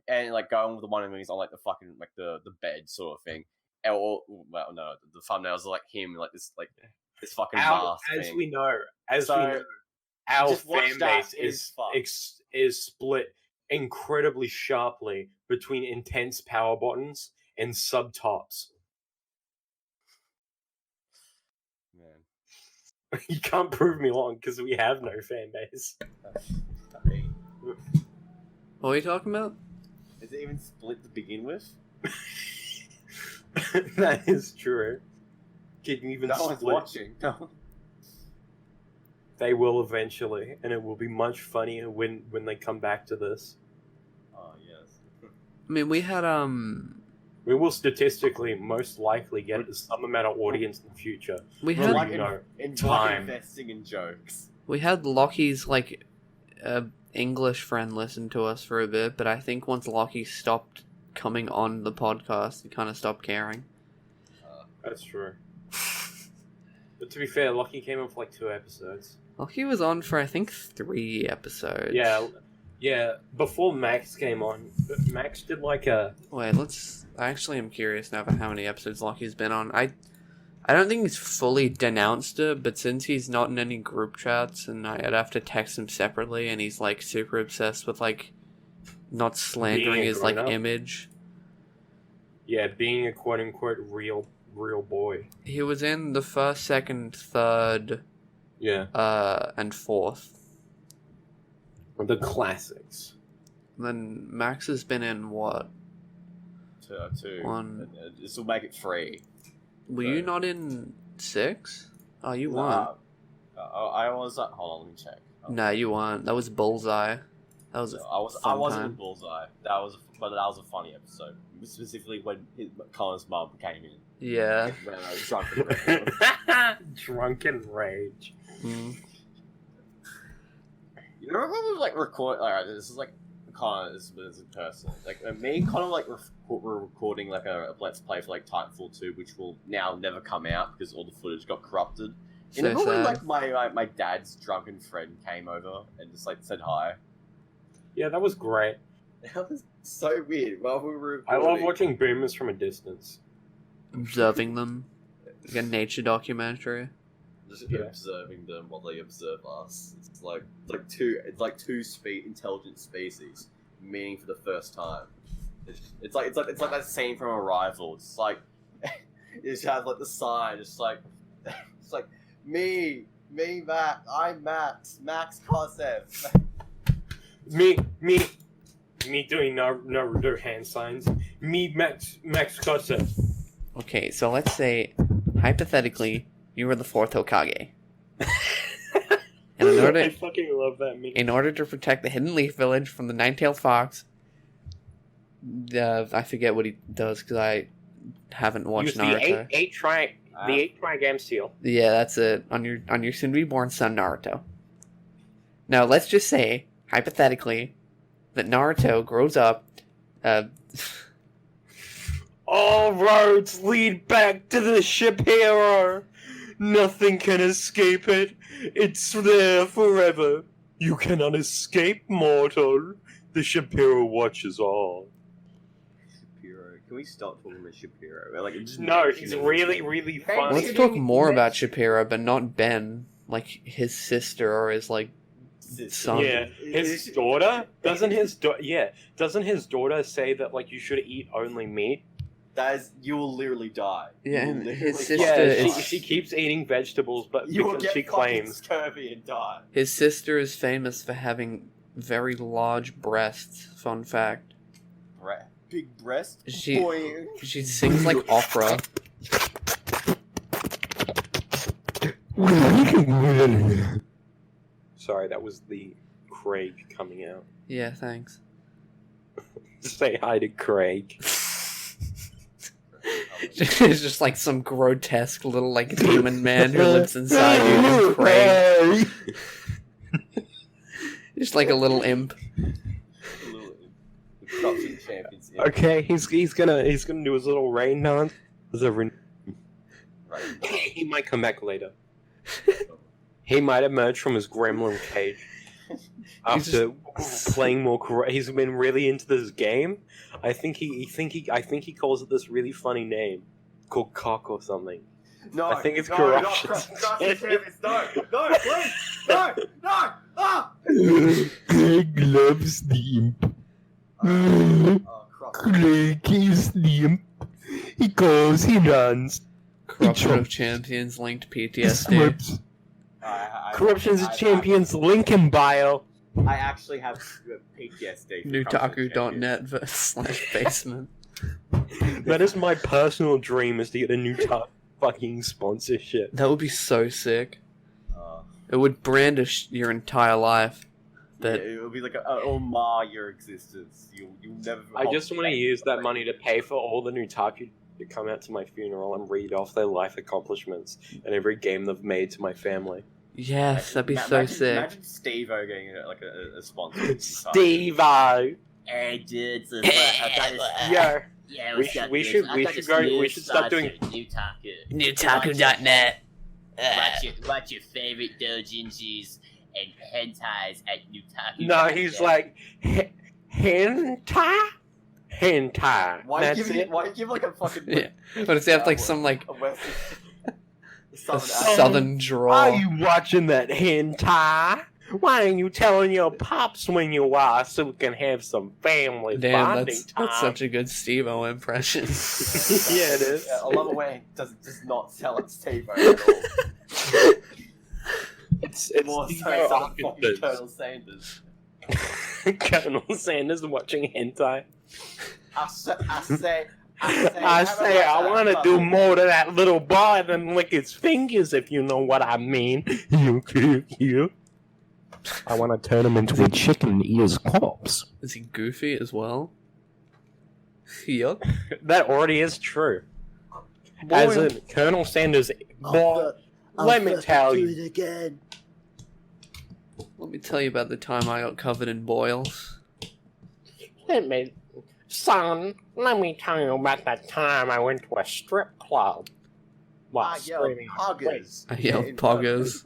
And like go on with the one of the movies on like the fucking, like the bed sort of thing. Or, well, no, the thumbnails are like him, like this fucking vast As thing. we know, our just watch fan that, base it's is split incredibly sharply between intense power buttons and subtops. Man. You can't prove me wrong because we have no fan base. What are you talking about? Is it even split to begin with? That is true. Can you even No one's split? watching. No. They will eventually, and it will be much funnier when they come back to this. Oh yes. I mean, we had We will statistically most likely get some amount of audience in the future. we We're had like time. investing in jokes. we had Lockie's like English friend listen to us for a bit, but I think once Lockie stopped coming on the podcast, he kind of stopped caring. That's true. But to be fair, Lockie came on for like 2 episodes. Lockie was on for I think 3 episodes. Yeah. Before Max came on, Max did like a. Wait, I actually am curious now about how many episodes Lockie's been on. I don't think he's fully denounced it, but since he's not in any group chats, and I'd have to text him separately, and he's like super obsessed with like not slandering his like grown-up. image. Yeah, being a quote unquote real boy. He was in the 1st, 2nd, 3rd, and 4th. The classics. And then Max has been in what? 2. One. This will make it 3. Were you not in 6? Oh, you weren't. I was. Hold on, let me check. No, you weren't. That was Bullseye. That was I wasn't time. in Bullseye. But that was a funny episode. Specifically when Colin's mum came in. Yeah. When I was drunk. Drunken rage. Mm. You remember when we were like alright, this is like Connor, this is personal. Like me and Connor like were recording like a Let's Play for like Titanfall 2, which will now never come out because all the footage got corrupted. So You remember when sad. like my dad's drunken friend came over and just like said hi? Yeah, that was great. That was so weird. While we were I recording. love watching boomers from a distance. Observing them. Like a nature documentary. Just observing them while they observe us. It's like two intelligent species meeting for the first time. It's like that scene from Arrival. It's like it just has like the sign. It's like me, Max. I'm Max Kosev. Me doing Naruto hand signs. Me, Max Kosev. Okay, so let's say, hypothetically, you were the 4th Hokage. And I fucking love that meme. in order to protect the Hidden Leaf Village from the Nine-Tailed Fox, I forget what he does because I haven't watched Use Naruto. the eight trigram seal. Yeah, that's it. On your soon-to-be-born son, Naruto. Now, let's just say, hypothetically, that Naruto grows up. All roads lead back to the ship hero. Nothing can escape it. It's there forever. You cannot escape, mortal. The Shapiro watches all. Shapiro. Can we stop talking about Shapiro? Like, No, he's really, really funny. Let's talk more about Shapiro, but not Ben. Like, his sister or his, like, son. Yeah, his daughter? Doesn't his daughter say that, like, you should eat only meat? You will literally die. Yeah, You and will his literally sister die. is- she keeps eating vegetables, but You will because get she fucking claims... scurvy and die. His sister is famous for having very large breasts. Fun fact. Big breast. She- Boing. She sings like opera. Sorry, that was the Craig coming out. Yeah, thanks. Say hi to Craig. It's just like some grotesque little like demon man who lives inside you named Craig. Just like a little imp. Okay, he's gonna do his little rain dance. He might come back later. He might emerge from his gremlin cage after playing more. He's been really into this game. I think he calls it this really funny name called Cock or something. No, I think it's no, corruption. No, please, no, ah! Craig loves the imp. Craig is the imp. He goes, he runs. Corruption of Champions linked He PTSD. slips. Corruption's of Champions link in bio. I actually have PTSD. Newtaku.net/basement. That is my personal dream, is to get a new fucking sponsorship. That would be so sick. It would brandish your entire life. That it would be like it'll mar your existence. You'll never. I just want to use that money to pay for all the Newtaku to come out to my funeral and read off their life accomplishments and every game they've made to my family. yes, that'd be so sick. Imagine Steve-O getting like a sponsor. Steve-O! Hey dude, so Yeah. yeah, We should start doing Newtaku.net. Watch your favorite doujinshis and hentais at Newtaku. No, he's like, hentai? Hentai. Why That's give it. like a fucking Yeah, but does he have like some like a Western a Southern accent? southern drawl? Are you watching that hentai? Why aren't you telling your pops when you are so we can have some family Damn, bonding time? that's such a good Steve-O impression. Yeah, it is. Yeah, I love the way it does not sell its Steve-O at all. It's More so Steve-O it's on fucking purpose. Colonel Sanders. Colonel Sanders watching hentai. I say, I want to do more to that little boy than lick his fingers, if you know what I mean. You. I want to turn him into a chicken and eat his corpse. Is he goofy as well? Yup. That already is true. As in, Colonel Sanders, boy, let me tell you. again. Let me tell you about the time I got covered in boils. Son, let me tell you about that time I went to a strip club. While screaming poggers. I yelled poggers.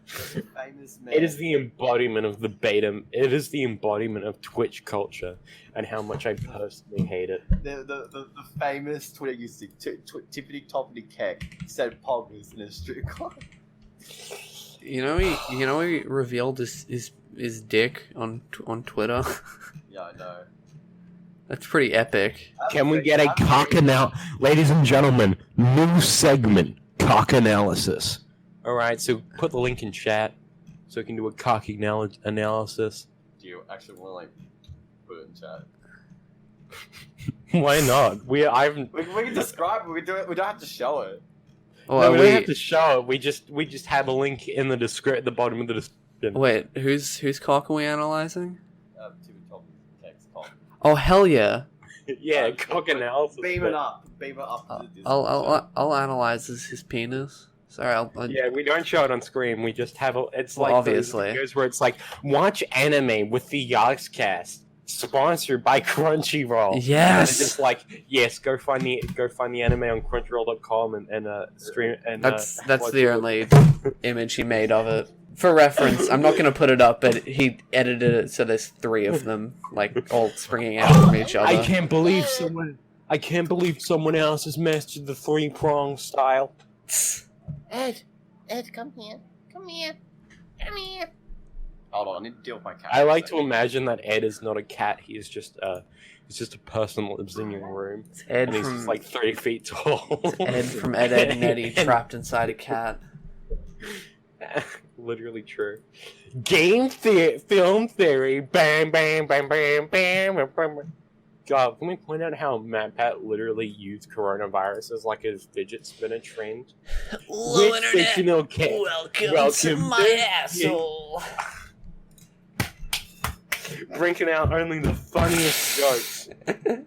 Famous man. It is the embodiment of the beta. It is the embodiment of Twitch culture, and how much I personally hate it. The famous Twitter user, Tippity Toppity Keck, said poggers in a strip club. You know he revealed his dick on Twitter. Yeah, I know. That's pretty epic. Can we get a cock analysis? Ladies and gentlemen, new segment, cock analysis. Alright, so put the link in chat so we can do a cock analysis. Do you actually want to put it in chat? Why not? We can describe it. We don't have to show it. Oh, no, are we we? don't have to show it. We just have a link in the the bottom of the description. Wait, whose cock are we analyzing? Tippity Toppity Keck's cock. Oh hell yeah! Yeah, cock analysis. Beam it up. Beam it up. To the I'll analyze his penis. Sorry, I'll Yeah, we don't show it on screen. We just have a. It's Well, like obviously. those videos where it's like watch anime with the Yogscast, sponsored by Crunchyroll. Yes! And it's just like yes, go find the anime on Crunchyroll.com and stream and. That's watch the it. only image he made of it. For reference, I'm not gonna put it up, but he edited it so there's 3 of them, like all springing out from each other. I can't believe someone else has mastered the 3-prong style. Ed, come here. Come here. Hold on, I need to deal with my cat. I like to imagine that Ed is not a cat. He is just a person that lives in your room. It's Ed And he's from just like 3 feet tall. Ed from Ed, Edd, and Eddy trapped inside a cat. Literally true. Film theory. Bam, bam, bam, bam, bam, bam, bam. God, can we point out how MatPat literally used coronavirus as like his fidget spinner trend? Hello, Which internet. fictional Welcome to my to- asshole. Drinking out only the funniest jokes. Drinking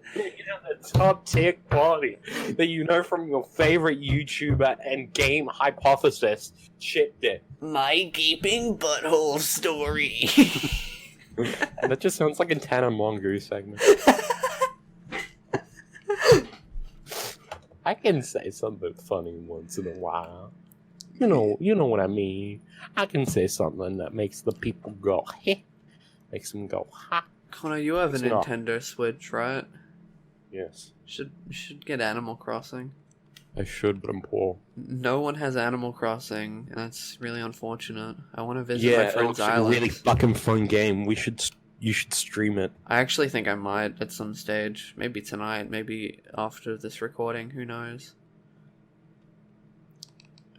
out the top tier quality that you know from your favorite YouTuber and game hypothesis, chippdipp. My gaping butthole story. That just sounds like a Tana Mongoose segment. I can say something funny once in a while. You know what I mean. I can say something that makes the people go, heh. Makes them go, ha. Connor, you have a It's not. Nintendo Switch, right? Yes. Should get Animal Crossing. I should, but I'm poor. No one has Animal Crossing, and that's really unfortunate. I want to visit Yeah, my it friend's looks like a island. really fucking fun game. You should stream it. I actually think I might at some stage. Maybe tonight, maybe after this recording, who knows?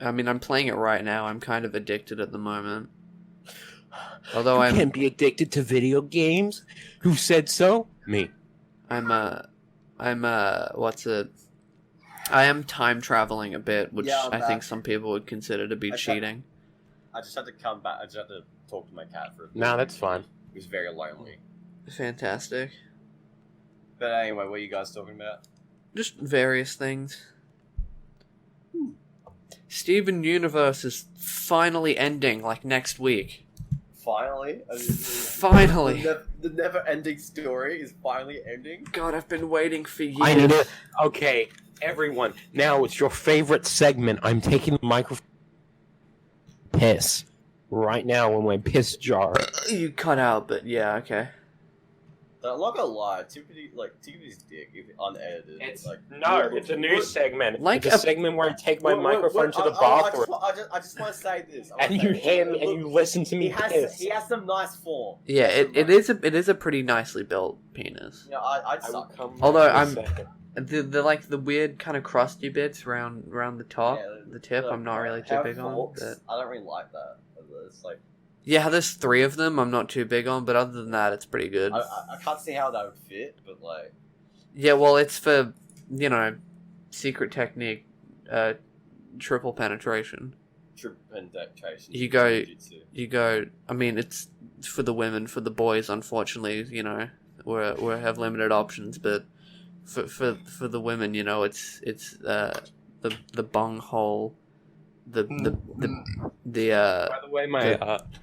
I mean, I'm playing it right now. I'm kind of addicted at the moment. Although You can't be addicted to video games. Who said so? Me. what's it? I am time traveling a bit, which Yeah, I'm I think back. some people would consider to be I cheating. I just had to come back. I just had to talk to my cat for a bit. Nah, that's fine. He was very lonely. Fantastic. But anyway, what are you guys talking about? Just various things. Steven Universe is finally ending, like next week. Finally? Finally. The never-ending story is finally ending? God, I've been waiting for years. I need it. Okay, everyone. Now it's your favorite segment. I'm taking the microphone. Piss. Right now in my piss jar. You cut out, but yeah, okay. I'm not gonna lie, Tiffany's dick, if unedited. It's like, a new segment. Like it's a a- segment where I take my microphone to the I bathroom just want to say this. and you hear me and you listen to me He piss. has some nice form. Yeah, it is a pretty nicely built penis. You know, I'd I will suck. come Although back in a I'm- second. The like the weird kind of crusty bits around the top, Yeah, the tip. I'm not really too how big on. forks, But I don't really like that. It's like yeah, there's 3 of them. I'm not too big on, but other than that, it's pretty good. I can't see how that would fit, but like Yeah, well, it's for secret technique, triple penetration. trip penetration. You go- Jiu-jitsu. You go. I mean, it's for the women. For the boys, unfortunately, we have limited options. But for the women, it's the bung hole, the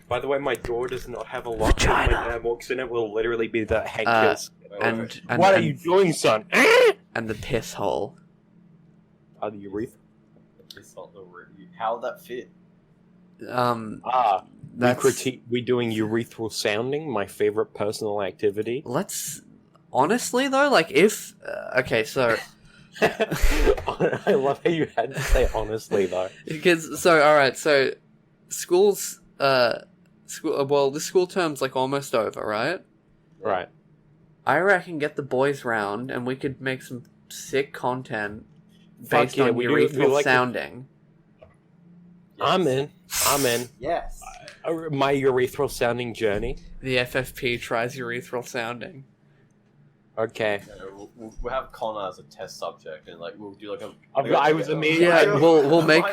By the way, my door does not have a lock. If my Vagina. dad walks in, it will literally be the hankers. and What are you doing, son? and the piss hole. Are the urethra? It's not the review. How would that fit? That's We doing urethral sounding, my favorite personal activity. let's honestly though, like if okay, so I love how you had to say honestly though. because so all right, so schools well, the school term's like almost over, right? Right. I reckon get the boys round and we could make some sick content Fuck based yeah, on we urethral like to- sounding. I'm in. Yes. My urethral sounding journey. The FFP tries urethral sounding. Okay. We'll have Connor as a test subject, and like we'll do like a. I was immediately- Yeah, we'll make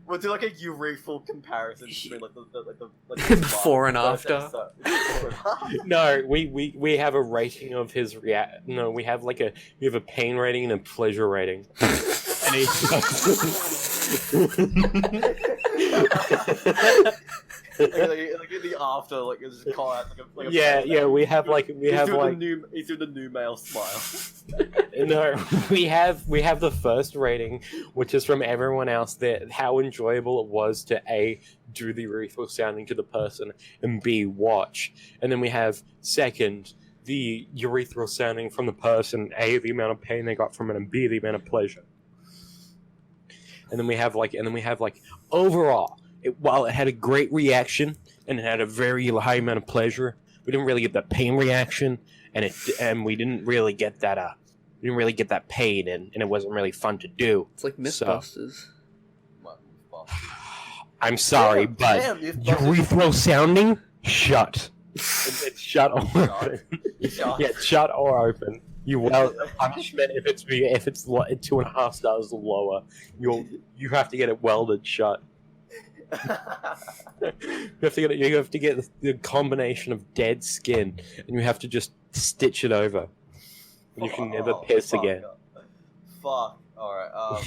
We'll do like a urethral comparison between like the Before and after. Before and after. No, we have a rating of his react. No, we have a pain rating and a pleasure rating. And like in the after, like it's just call out like a yeah, we have he's doing the new male smile. No, we have the first rating, which is from everyone else, that how enjoyable it was to A, do the urethral sounding to the person, and B, watch. And then we have second, the urethral sounding from the person, A, the amount of pain they got from it, and B, the amount of pleasure. And then we have overall, while it had a great reaction and it had a very high amount of pleasure, we didn't really get that pain reaction, and we didn't really get that pain, and it wasn't really fun to do. It's like So- Mythbusters. I'm sorry, but urethral sounding, shut. It's shut or open. Yeah, shut or open. You will punishment if it's 2.5 stars or lower. You have to get it welded shut. You have to get the combination of dead skin, and you have to just stitch it over. You can never piss again. Fuck. Alright,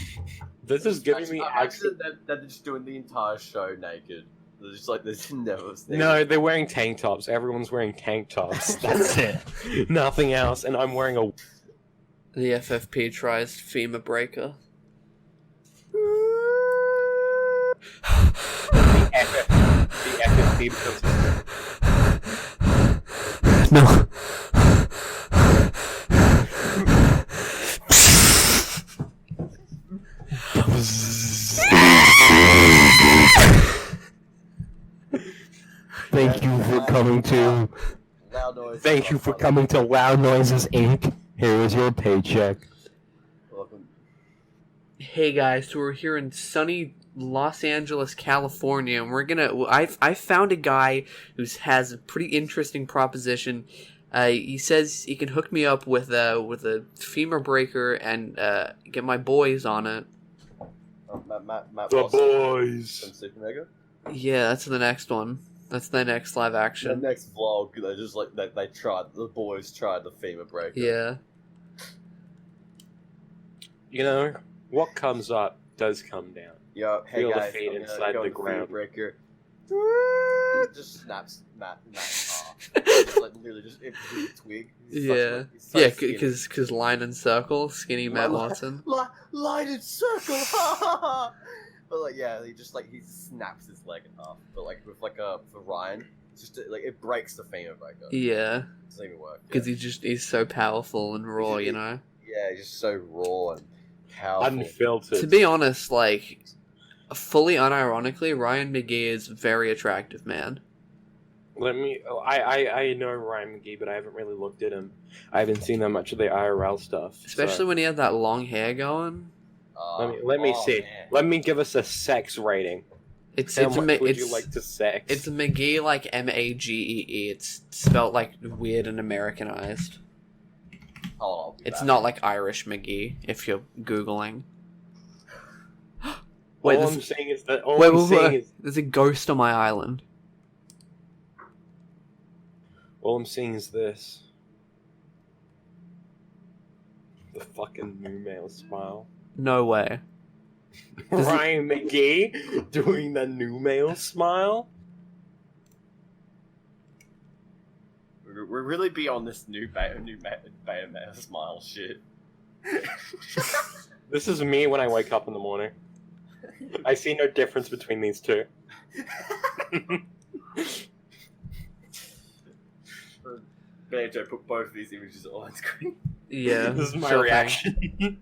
This is giving me actually they're just doing the entire show naked. They're just like, there's never... No, they're wearing tank tops. Everyone's wearing tank tops. That's it. Nothing else, and I'm wearing a... The FFP tries femur breaker. The FFP becomes... No. Thank you for coming to. Loud noise. Thank you for coming to Loud Noises Inc. Here is your paycheck. Welcome. Hey guys, so we're here in sunny Los Angeles, California, and we're gonna. I found a guy who has a pretty interesting proposition. He says he can hook me up with a femur breaker and get my boys on it. Matt The Ross boys. from Super Mega. Yeah, that's the next one. That's the next live The action. next vlog, they just like they tried. The boys tried the femur breaker. Yeah. You know, what comes up does come down. Yo, hey Feel the guys, fate I'm inside gonna the go femur ground. breaker. Just snaps Matt off. Just, like literally just into the twig. Yeah. He's so Yeah, skinny. because line and circle, skinny Matt Watson. Lighted circle. But like, yeah, he snaps his leg in half. But like with for Ryan, it's just like it breaks the femur breaker. Yeah, It doesn't even work. because he's so powerful and raw, you know. Yeah, he's just so raw and powerful. Unfiltered. To be honest, like, fully unironically, Ryan McGee is a very attractive man. I know Ryan McGee, but I haven't really looked at him. I haven't seen that much of the IRL stuff. Especially when he had that long hair going. Let me see. Man. Let me give us a sex rating. It's How it's a much would it's you like to sex? it's McGee like Magee. It's spelled like weird and Americanized. Hold on, I'll be It's back. not like Irish McGee if you're googling. all Wait, I'm there's, saying is that all wait, I'm wait, saying wait. is There's a ghost on my island. all I'm seeing is this. The fucking new male smile. No way. Does it- Ryan McGee doing the new male smile. We're really beyond this new beta male smile shit. This is me when I wake up in the morning. I see no difference between these two. Banjo put both these images on screen. Yeah. This is my sure thing. reaction.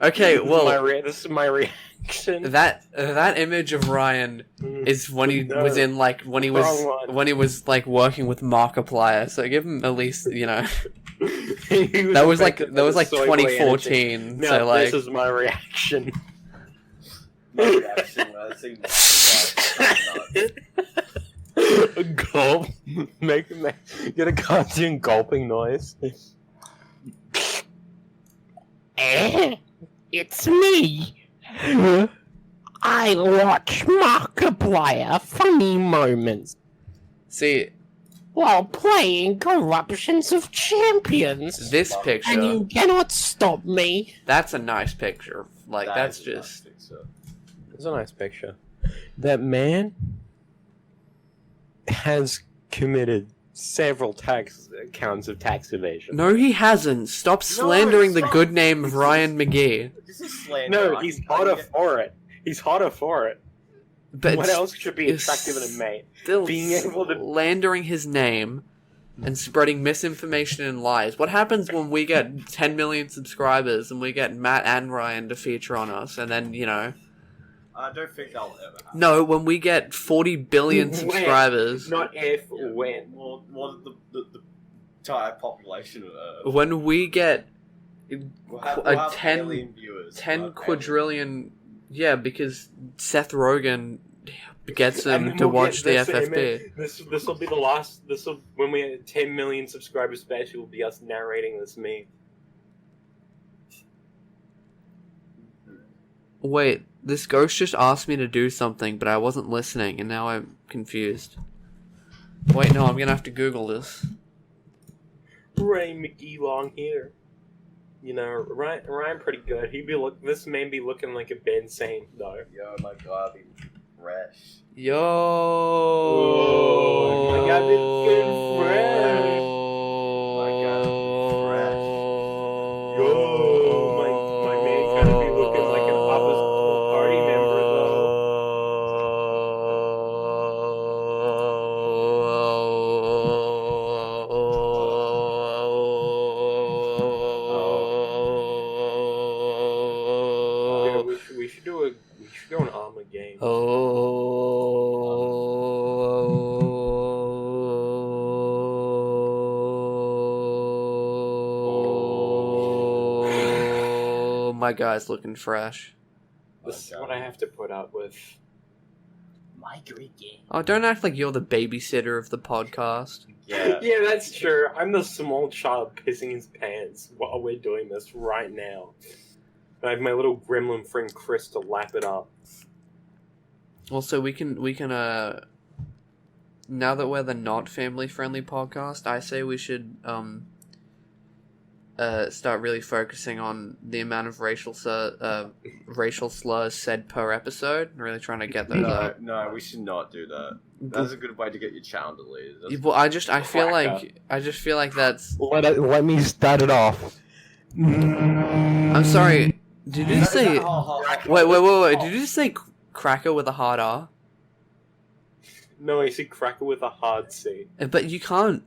Okay, well, This is my reaction. that image of Ryan is when he No. was in like when he Wrong one. was like working with Markiplier. So give him at least, you know, He that was like affected by that was the like soy boy energy. 2014. No, so like this is my reaction. My reaction when I see Gulp. Make get a cartoon gulping noise. It's me. I watch Markiplier funny moments see while playing Corruptions of Champions. this And picture. you cannot stop me. That's a nice picture. Like that's just It's a nice picture. That man has committed several counts of tax evasion. no, he hasn't. Stop slandering the stop. good name of Ryan McGee. This is slander. No, I he's can hotter get- for it. He's hotter for it. But What it's else should be attractive in a mate? Still Being able to- slandering his name and spreading misinformation and lies. What happens when we get 10 million subscribers and we get Matt and Ryan to feature on us, and then, you know, I don't think that'll ever happen. no, when we get 40 billion When? subscribers, Not if, Yeah, when. More the entire population of Earth. when we get We'll have, a we'll have 10 alien viewers. 10 We'll have quadrillion, yeah, because Seth Rogen gets And them then to we'll watch the get FFP. This will be the last. This will when we hit 10 million subscribers special. Will be us narrating this meme. Wait, This ghost just asked me to do something, but I wasn't listening, and now I'm confused. Wait, no, I'm gonna have to Google this. Ray McGee long here. You know, Ryan pretty good. This man be looking like a Ben Sane though. Yo, my God, be fresh. Yo. Oh, my God, it's getting fresh. My God, fresh. Yo, my man kind of be looking like an Papa's party member though. Yeah, we should go an Arma game. Oh, my guy's looking fresh. This is what I have to put up with. My great game. Oh, don't act like you're the babysitter of the podcast. Yeah. Yeah, that's true. I'm the small child pissing his pants while we're doing this right now. I have my little gremlin friend Chris to lap it up. Also, we can now that we're the not family friendly podcast, I say we should start really focusing on the amount of racial slurs said per episode, and really trying to get those out. No, we should not do that. That's a good way to get your channel deleted. Well, I just feel like that's. Let me start it off. I'm sorry. Did you just say? Wait! Did you just say cracker with a hard R? No, I see cracker with a hard C. But you can't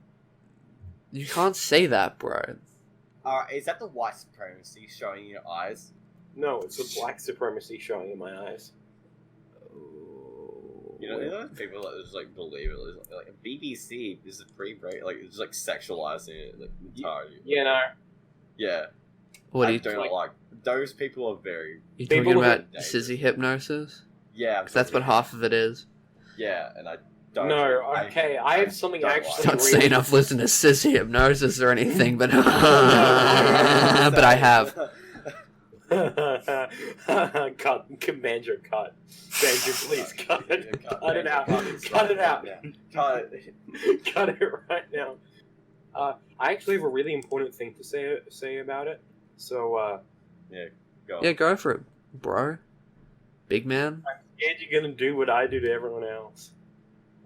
say that, bro. Is that the white supremacy showing in your eyes? No, it's the black supremacy showing in my eyes. You know, those people that just like believe it. Like BBC is a pre-break, like it's like sexualizing it, like entirely. You know. Yeah. What are I you don't like those people are very. You People talking who- about sizzy hypnosis? Yeah, Because that's what half of it is. Yeah, and I don't. No, okay, I have something don't actually- Not saying I've listened to sissy hypnosis or anything, but but I have. Cut, Banjo, cut. Banjo, please cut it. Cut it out. Cut it out. Cut it. Cut it right now. I actually have a really important thing to say about it. So, Go. Yeah, go for it, bro. Big man. I'm scared you're gonna do what I do to everyone else.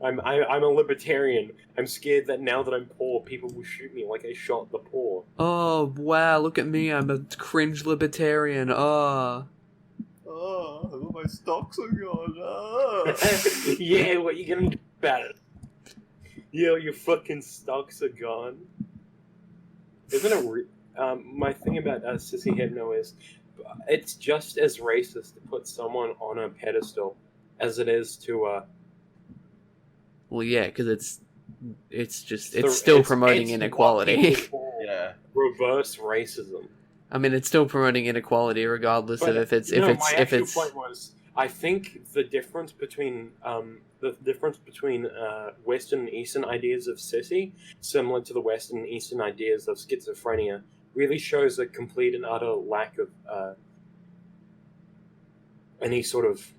I'm a libertarian. I'm scared that now that I'm poor, people will shoot me like I shot the poor. Oh, wow, look at me. I'm a cringe libertarian. Oh. Oh, my stocks are gone. Oh. Yeah, what you gonna do about it? Yeah, your fucking stocks are gone. Isn't it? My thing about Sissy Hypno is, it's just as racist to put someone on a pedestal as it is to. Well, yeah, because it's still promoting inequality. Yeah. Reverse racism. I mean, it's still promoting inequality regardless of if it's my actual point was, I think the difference between Western and Eastern ideas of sissy, similar to the Western and Eastern ideas of schizophrenia, really shows a complete and utter lack of any sort of.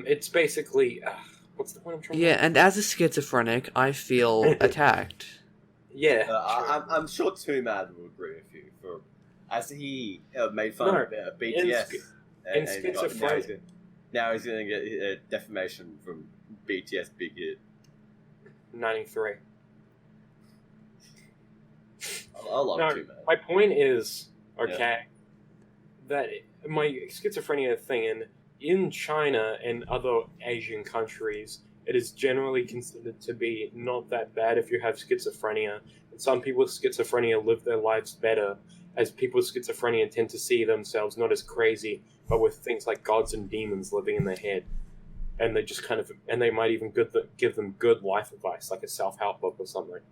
It's basically. What's the point I'm trying to Yeah, and as a schizophrenic, I feel attacked. Yeah. I'm sure Too Mad will agree with you. As he made fun of BTS. In schizophrenia. Now he's going to get defamation from BTS Big Hit. 93. I love Too Mad. My point is, that my schizophrenia thing in China and other Asian countries, it is generally considered to be not that bad if you have schizophrenia. And some people with schizophrenia live their lives better, as people with schizophrenia tend to see themselves not as crazy, but with things like gods and demons living in their head. And they just they might even give them good life advice, like a self-help book or something.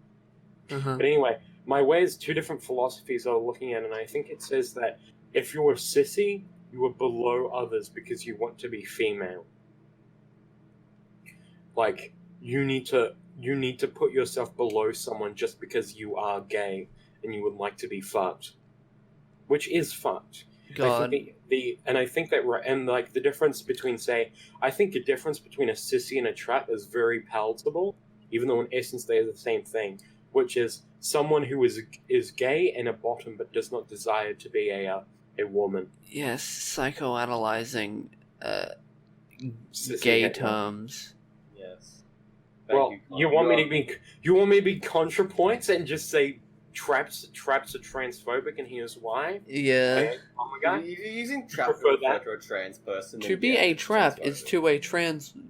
Uh-huh. But anyway, my way is two different philosophies I was looking at, and I think it says that if you're a sissy, you are below others because you want to be female. Like, you need to put yourself below someone just because you are gay and you would like to be fucked. Which is fucked. God. I think the difference between, say, I think the difference between a sissy and a trap is very palatable, even though in essence they are the same thing, which is someone who is gay and a bottom but does not desire to be a woman. Yes, psychoanalyzing Sissy gay hetero. Yes. terms. Well, you want me to be ContraPoints and just say traps are transphobic and here's why? Yeah. Okay, oh my god. You're using trap Prefer to refer that. to a trans person. To and be yeah, a trap transphobic. is to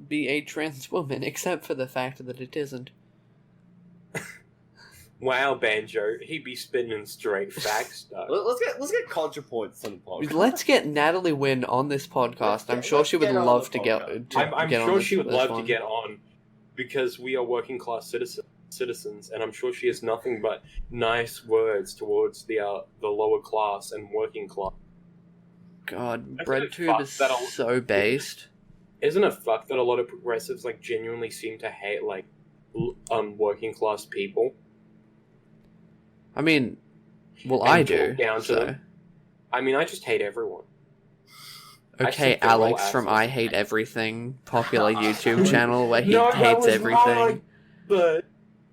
be a trans woman, except for the fact that it isn't. Wow, Banjo, he be spinning straight facts though. Let's get ContraPoints on the podcast. Let's get Natalie Wynn on this podcast. I'm sure she would let's get her on love the to get. podcast. I'm get on sure this, she would this love one. to get on because we are working class citizens, and I'm sure she has nothing but nice words towards the lower class and working class. God, Isn't it BreadTube fucked is that so based. Isn't it fucked that a lot of progressives like genuinely seem to hate like working class people? I mean, well, And I talk do. down to So. them. I mean, I just hate everyone. I Okay, think they're all Alex from assholes. I Hate Everything, popular YouTube channel where he No, that hates was everything. mine. But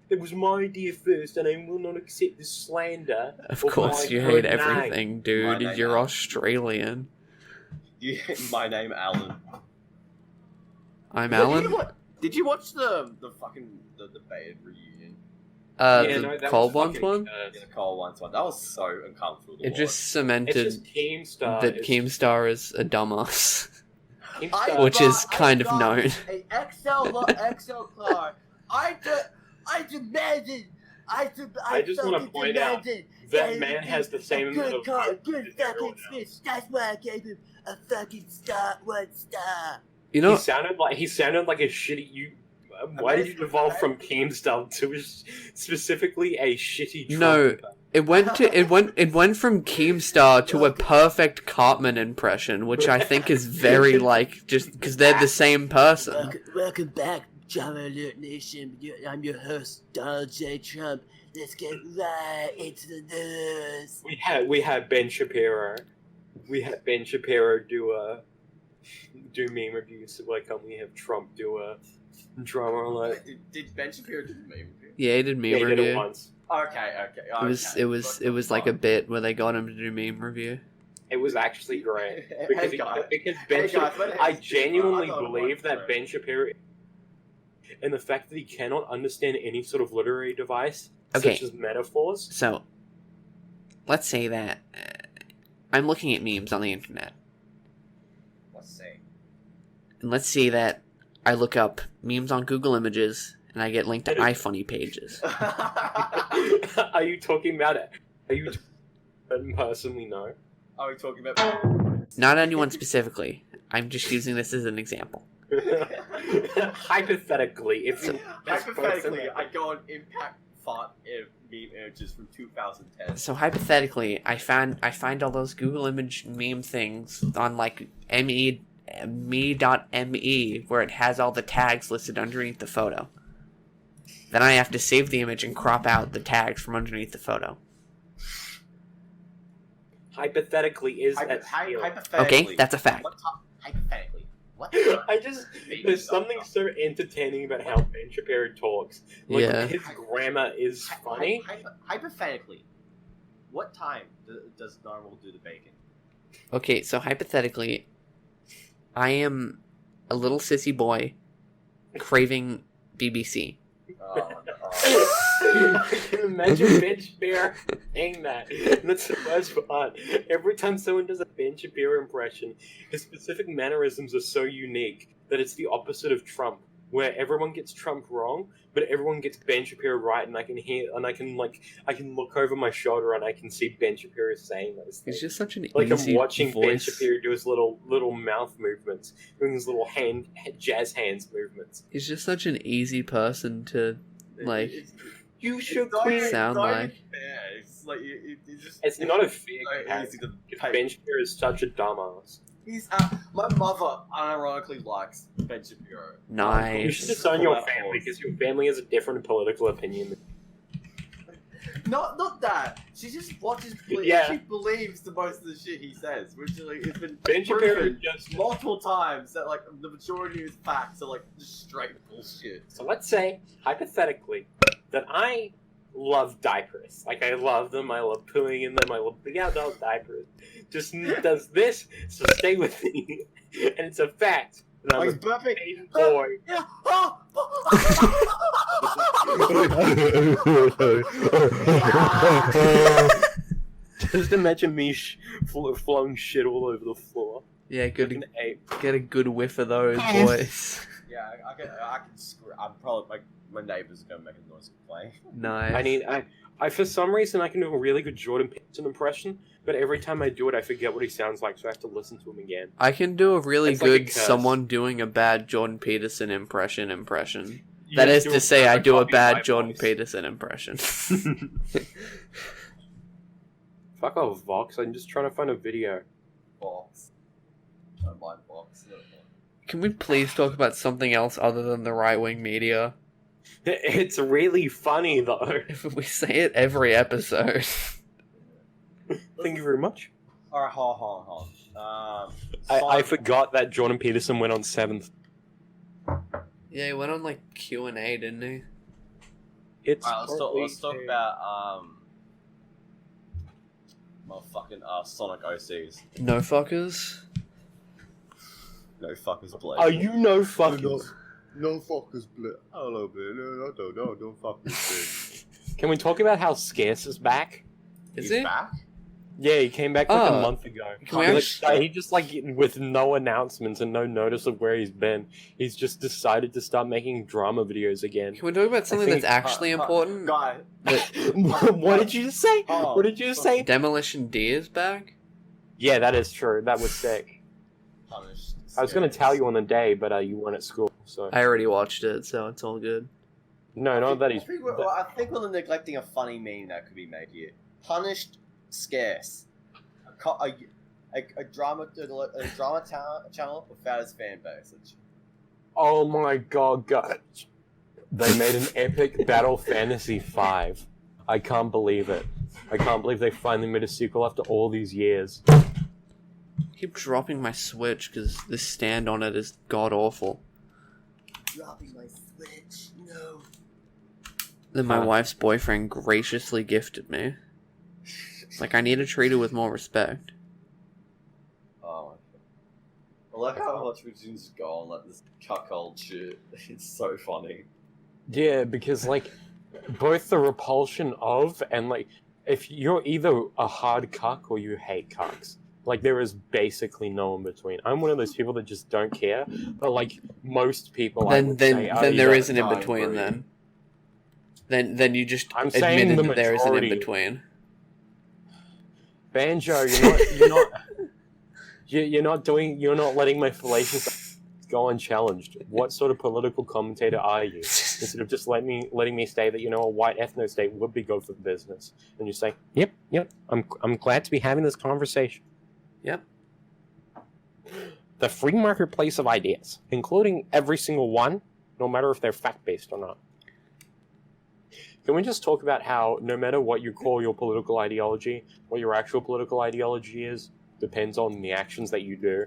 it was my idea first, and I will not accept this slander. Of of course, my you own hate name. everything, My dude. name, You're Alan. Australian. My name, Alan. I'm Did Alan. Did you watch the fucking the baited reunion? The Cold Ones fucking, one. The Cole Ones one. That was so uncomfortable. To It watch. just It's cemented just Keemstar. that Keemstar is a dumbass, Keemstar. which is kind of known. A XL car. I demanded. I just want to point out that man has the same amount of votes good as everyone fucking else. Smith. That's why I gave him a fucking star, 1 star. You know, He sounded like a shitty. Why did you devolve from Keemstar to specifically a shitty? No. Trump? it went from Keemstar to a perfect Cartman impression, which I think is very like just because they're the same person. Welcome back, Drama Alert Nation. I'm your host, Donald J. Trump. Let's get right into the news. We had Ben Shapiro. We had Ben Shapiro do meme reviews. Like we have Trump do a drama alert. Did Ben Shapiro do the meme review? Yeah, he did meme Yeah, he did it review. once. Okay. It was like a bit where they got him to do meme review. It was actually great Hey, because guys. Ben Hey, guys, what I is- genuinely I thought it believe was that great. Ben Shapiro and the fact that he cannot understand any sort of literary device Okay. such as metaphors. So, let's say that I'm looking at memes on the internet, Let's see. and let's say that I look up memes on Google Images, and I get linked to iFunny pages. Are you talking about it? Are you personally no? Are we talking about? Not anyone specifically. I'm just using this as an example. Hypothetically, if you Hypothetically, I go on Impact Font meme images from 2010. So hypothetically, I find all those Google image meme things on like me.me where it has all the tags listed underneath the photo. Then I have to save the image and crop out the tags from underneath the photo. hypothetically, is that stealing? Hypothetically. Okay, that's a fact. Hypothetically. What? There's something so entertaining about how Ben Shapiro talks. Like, Yeah. his grammar is funny. Hypothetically, what time does Narwhal do the bacon? Okay, so hypothetically, I am a little sissy boy craving BBC. Oh, I can imagine Ben Shapiro saying that. And that's the worst part. Every time someone does a Ben Shapiro impression, his specific mannerisms are so unique that it's the opposite of Trump, where everyone gets Trump wrong, but everyone gets Ben Shapiro right, and I can hear, and I can look over my shoulder and I can see Ben Shapiro saying those things. He's just such an Like easy I'm watching Ben voice. Shapiro do his little mouth movements, doing his little jazz hands movements. He's just such an easy person to like. You should not quit. even- Sound not like. even fair. It's like it's just. It's not a fair so comparison. easy to Because pay. Ben Shapiro is such a dumbass. He's my mother unironically likes Ben Shapiro. Nice. You should disown your family because your family has a different political opinion. Not that. She just watches. Yeah. She believes the most of the shit he says, which like it's been Benjamin proven just multiple times that like the majority of his facts are like just straight bullshit. So let's say, hypothetically, that I love diapers. Like, I love them, I love pooing in them, I love big adult diapers. Just does this, so stay with me. And it's a fact that I'm Oh, a he's burping. baby boy. Yeah. Just imagine me flowing shit all over the floor. Yeah, Like good. an ape. Get a good whiff of those, boys. Yeah, I can screw. I'm probably like my neighbors are gonna make a noise playing. Nice. I for some reason I can do a really good Jordan Peterson impression, but every time I do it, I forget what he sounds like, so I have to listen to him again. I can do a really It's like a good curse. someone doing a bad Jordan Peterson impression. You That just is do to say, I perfect do a copy of my bad Jordan voice. Peterson impression. Fuck off, Vox. I'm just trying to find a video. Box. I don't mind box. Can we please talk about something else other than the right-wing media? It's really funny, though. If we say it every episode. Thank you very much. Alright, hold on. I forgot that Jordan Peterson went on 7th. Yeah, he went on like Q&A, didn't he? It's Alright, let's talk about motherfucking Sonic OCs. No fuckers. No fuckers, Blake. Are you no fucking... No fuckers, Blake. Hello, Blake. No fuckers. Can we talk about how Scarce is back? Is He's he? back? Yeah, he came back like Oh. a month ago. Can we He just like with no announcements and no notice of where he's been. He's just decided to start making drama videos again. Can we talk about something think- that's actually important? Guy. What did you say? Oh. What did you say? Demolition D is back? Yeah, that is true. That was sick. Punished. I was going to tell you on the day, but you weren't at school, so I already watched it, so it's all good. no, not that he's. I think we're neglecting a funny meme that could be made here. Punished scarce. A drama channel without its fan base. Oh my god, guys! They made an epic Battle Fantasy 5. I can't believe it. I can't believe they finally made a sequel after all these years. I keep dropping my Switch because this stand on it is god awful. Dropping my Switch. No. Then my Huh. wife's boyfriend graciously gifted me. Like, I need to treat her with more respect. Oh. I like how much we can just go on like this cuckold shit. It's so funny. Yeah, because like both the repulsion of and like if you're either a hard cuck or you hate cucks. Like there is basically no in between. I'm one of those people that just don't care, but like most people, I would say, are Then there either- is an in I between. agree. Then you just I'm saying admitted the that there is an in majority. between. Banjo, you're not letting my fallacious go unchallenged. What sort of political commentator are you? Instead of just letting me say that a white ethno state would be good for business, and you say, yep, I'm glad to be having this conversation. Yep. The free marketplace of ideas, including every single one, no matter if they're fact-based or not. Can we just talk about how no matter what you call your political ideology, what your actual political ideology is, depends on the actions that you do?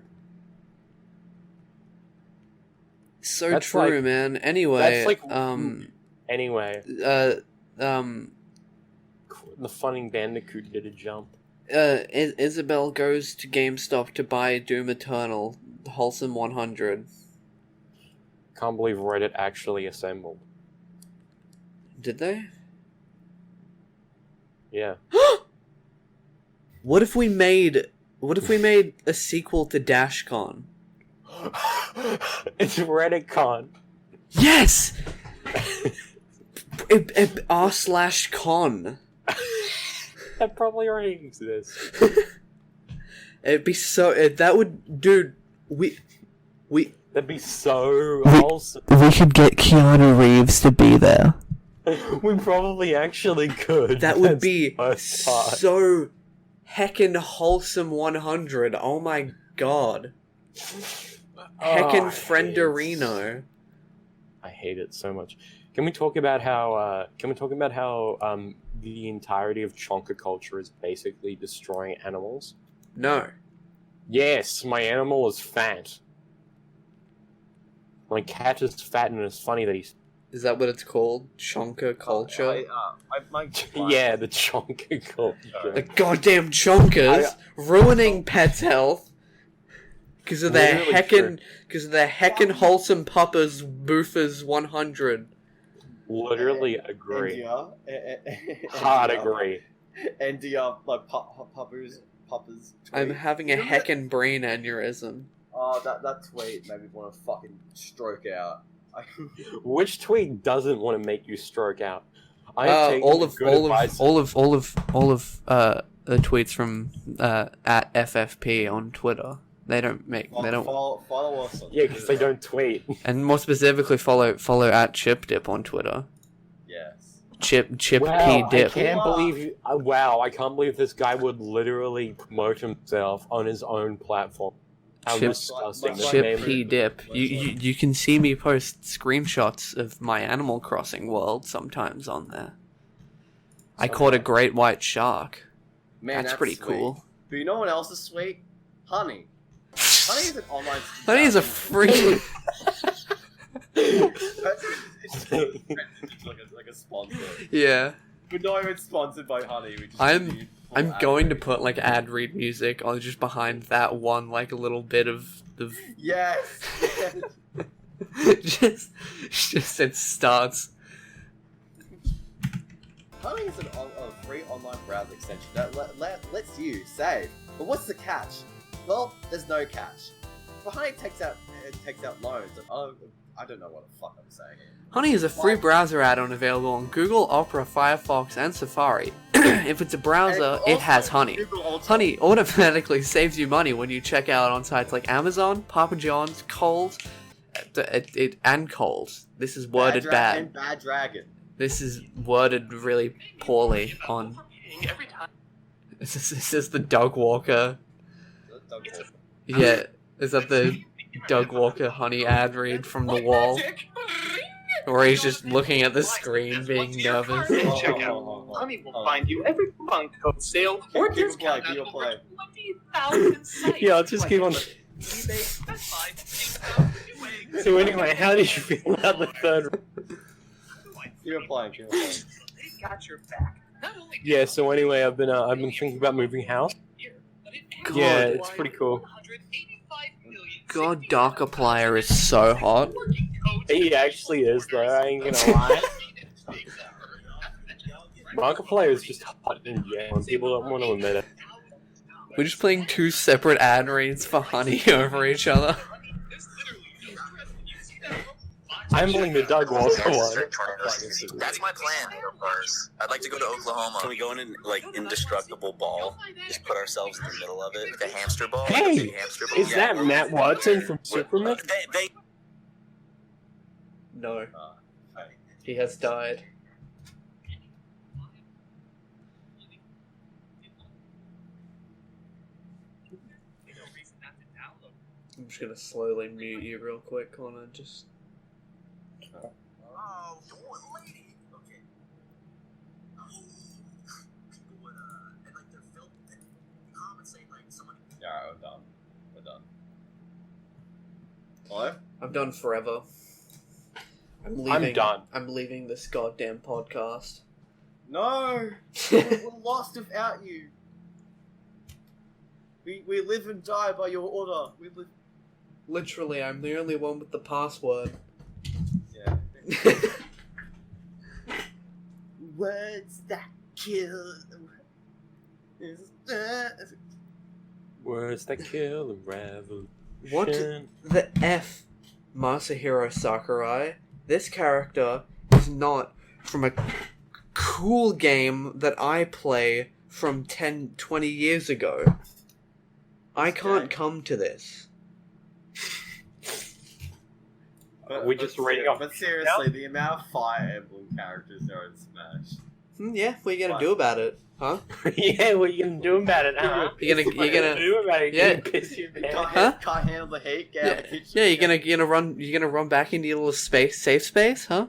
So That's true, like- man. Anyway, that's like- Anyway, the funny bandicoot did a jump. Isabel goes to GameStop to buy Doom Eternal, Wholesome 100. Can't believe Reddit actually assembled. Did they? Yeah. What if we made a sequel to DashCon? It's RedditCon. Yes! r/con. That probably already exists. It'd be so... that would... Dude, we... That'd be so wholesome. We should get Keanu Reeves to be there. We probably actually could. That would That's be the worst part. so heckin' Wholesome 100. Oh my god. Heckin' Oh, Frienderino. I hate it so much. Can we talk about how? The entirety of chonker culture is basically destroying animals? No. Yes, my animal is fat. My cat is fat, and it's funny that he's. Is that what it's called? Chonker culture? Yeah, the chonker culture. The goddamn chonkers ruining pets' health because of their heckin' wholesome puppers boofers 100. Literally agree. India. Hard agree. India, like puppers. I'm having a heckin' brain aneurysm. Oh, that tweet made me want to fucking stroke out. Which tweet doesn't want to make you stroke out? All of the tweets from at FFP on Twitter. They don't follow us. Yeah, because they don't tweet. And more specifically, follow at chippdipp on Twitter. Yes. Chip Wow, P dip. I can't believe this guy would literally promote himself on his own platform. How disgusting. Chip P dip. You can see me post screenshots of my Animal Crossing world sometimes on there. I caught a great white shark. Man, that's pretty sweet. Cool. But you know what else is sweet? Honey. Honey is an online. Honey is a freaking. It's like a sponsor. Yeah. We're not even sponsored by Honey. I'm going to put like ad read music on just behind that one like a little bit of Yes. just it starts. Honey is a free online browser extension that lets you save. But what's the catch? Well, there's no catch. But Honey takes out loans. I don't know what the fuck I'm saying here. Honey is a free browser add-on available on Google, Opera, Firefox, and Safari. If it's a browser, it has Honey. Honey automatically saves you money when you check out on sites like Amazon, Papa John's, Kohl's, and Kohl's. This is worded bad. And Bad Dragon. This is worded really poorly on. This is the Doug Walker. Yeah, is that the Doug Walker Honey ad read from the wall? Where he's just looking at the screen, being nervous. Honey will find you every funk code sale or discount at over 20,000 sites. Yeah, I'll just keep on. So anyway, how did you feel about the third? Keep playing. They got your back. Yeah. So anyway, I've been thinking about moving house. God. Yeah, it's pretty cool. God, Darkiplier is so hot. He actually is, though. I ain't gonna lie. Markiplier is just hot in general, and people don't want to admit it. We're just playing two separate ad reads for Honey over each other. I'm playing the Doug Walker one. That's my plan. I'd like to go to Oklahoma. Can we go in like indestructible ball? Just put ourselves in the middle of it, like a hamster ball. Hey, is that Matt Watson from Superman? No. He has died. I'm just gonna slowly mute you real quick, Connor, just... Oh, lady. Okay. People would and like their film and comments saying like someone. Yeah, we're done. Hello? I'm done forever. I'm done. I'm leaving this goddamn podcast. No, we're lost without you. We live and die by your order. We live. Literally, I'm the only one with the password. Yeah. Words that kill. Words that kill a revolution. What the F, Masahiro Sakurai? This character is not from a cool game that I play from 10, 20 years ago. I can't come to this. We just rating off. But seriously, the amount of Fire Emblem characters there in Smash. Yeah, what are you gonna do about it? Huh? Yeah, what are you gonna do about it, huh? You're gonna do about it? Yeah. Piss your pants. Huh? Can't handle the heat. Get out of the kitchen. Yeah, you're gonna run back into your little safe space, huh?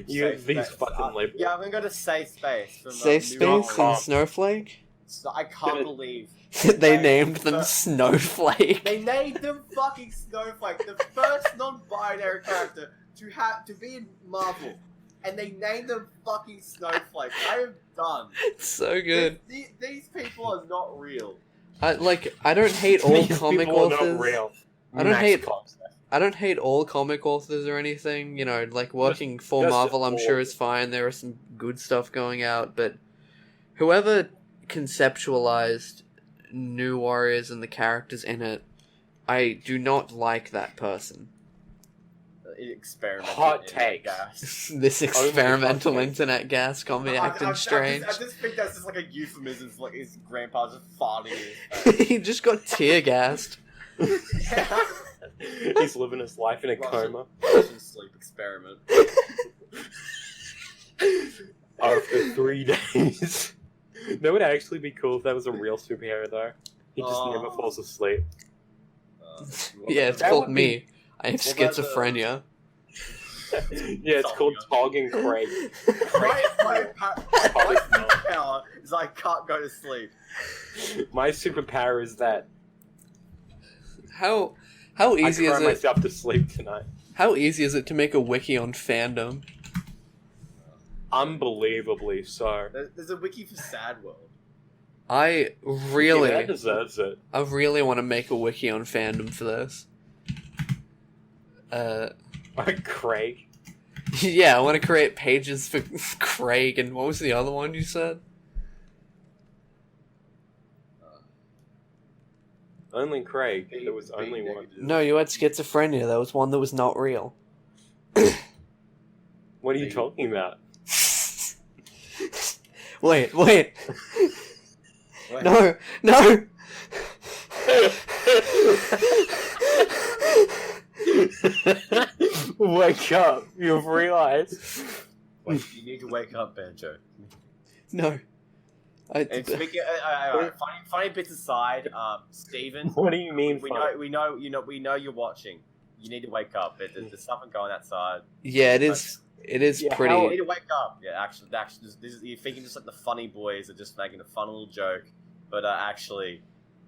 You Safe these space. fucking liberals. Yeah, I'm gonna go to safe space. From, Safe New space York. and Snowflake? I can't believe They named them Snowflake. they named them fucking Snowflake, the first non-binary character to be in Marvel, and they named them fucking Snowflake. I am done. It's so good. These people are not real. I don't hate all These comic people are authors. not real. I don't hate all comic authors or anything. You know, like working for just Marvel, I'm all. sure is fine. There are some good stuff going out, but whoever conceptualized New Warriors and the characters in it, I do not like that person. Experimental Hot internet take. gas. This experimental hot take. internet gas call me acting strange. I just think that's just like a euphemism for like his grandpa just farting in his He just got tear gassed. face. He's living his life in a coma. Russian sleep experiment. After 3 days. That would actually be cool if that was a real superhero, though. He just never falls asleep. Yeah, it's That called would be- me. I have What about the- schizophrenia. Yeah, it's called Togging Craig. My superpower is I can't go to sleep. My superpower is that How I easy cry is it? myself to sleep tonight. How easy is it to make a wiki on fandom? Unbelievably so. There's a wiki for Sad World. I Yeah, really, that deserves it. I really want to make a wiki on fandom for this. Craig. Yeah, I want to create pages for Craig, and what was the other one you said? Only Craig. There was only one. No, you had schizophrenia. That was one that was not real. What are you talking about? Wait. Wait. No. Wake up! You've realized. Wait, you need to wake up, Banjo. No. And speaking, funny bits aside, Steven. What do you mean? We know you're watching. You need to wake up. There's something going outside. Yeah, it is. It is Yeah, pretty. You need to wake up. Yeah, actually, you're thinking just like the funny boys are just making a fun little joke, but actually,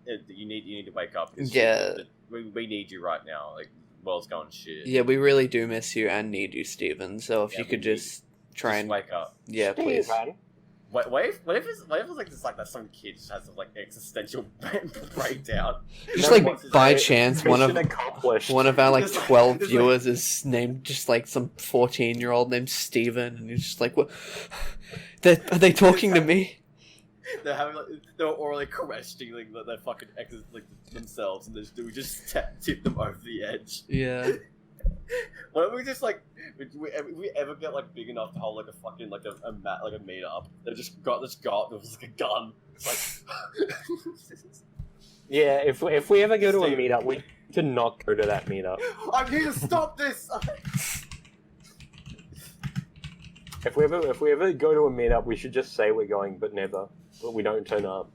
you need to wake up. Yeah. We need you right now. Like, the world's going shit. Yeah, we really do miss you and need you, Steven. So if Yeah, you could we just try Just and wake up. yeah, please. Steven. What if it's like this, like that some kid just has a like existential breakdown. Just No, like what's his by name? chance, Mission accomplished. one of our like Just like- 12 just like- viewers is named just like some 14-year-old named Steven, and you're just like, what? Are they talking to me? They're having like they're orally questioning like their fucking exes like themselves, and we just tip them over the edge. Yeah. Why don't we just like if we ever get like big enough to hold like a fucking like a meetup? They just got this guy with like a gun. It's like Yeah, if we ever go to a Steven. meetup, we should not go to that meetup. I need to stop this. If we ever go to a meetup, we should just say we're going, but we don't turn up.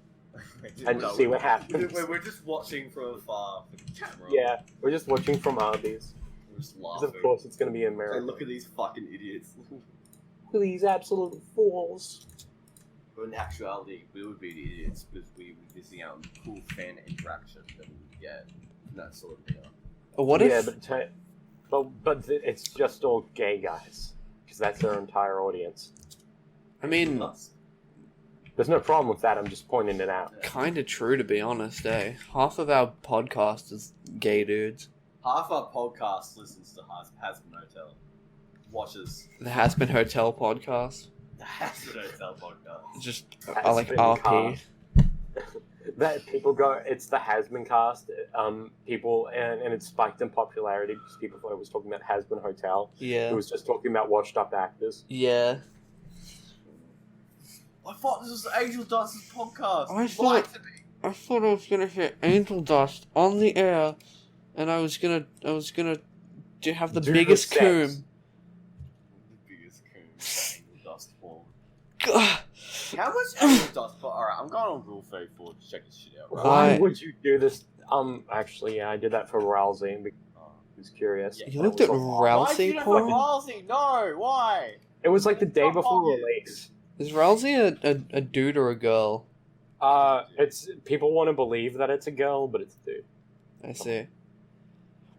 And just see what happens. We're just watching from afar with the camera. Yeah, we're just watching from Arby's. We're just Because laughing. of course it's going to be in Hey, America. look at these fucking idiots. These absolute fools. But in actuality, we would be the idiots because we would be missing out on the cool fan interaction that we would get from that sort of meetup. What Yeah, if? but it's just all gay guys. Because that's their entire audience. I mean, Nuts. There's no problem with that, I'm just pointing it out. kind of true to be honest. Half of our podcast is gay dudes. Half our podcast listens to Hasbin Hotel. Watches The Has Been Hotel podcast. the Hasbin Hotel podcast. Just Has I like Been RP. Cast. That people go, it's the Has-Been cast. People and it spiked in popularity because people thought it was talking about Has-Been Hotel. Yeah. It was just talking about washed-up actors. Yeah. I thought this was Angel Dust's podcast. I Lie thought- to me. I thought I was gonna hit angel dust on the air, and I was gonna have the Do biggest the sex. coom. The biggest coon Angel Dust form. How much animal dust? But alright, I'm going on Rule 34 to check this shit out. Right? Why would you do this? Actually, yeah, I did that for Rousey because I was curious. Yeah, You looked at Why Rousey did you porn? Rousey? No, why? It was like the day Stop before talking. release. Is Rousey a dude or a girl? It's people want to believe that it's a girl, but it's a dude. I see.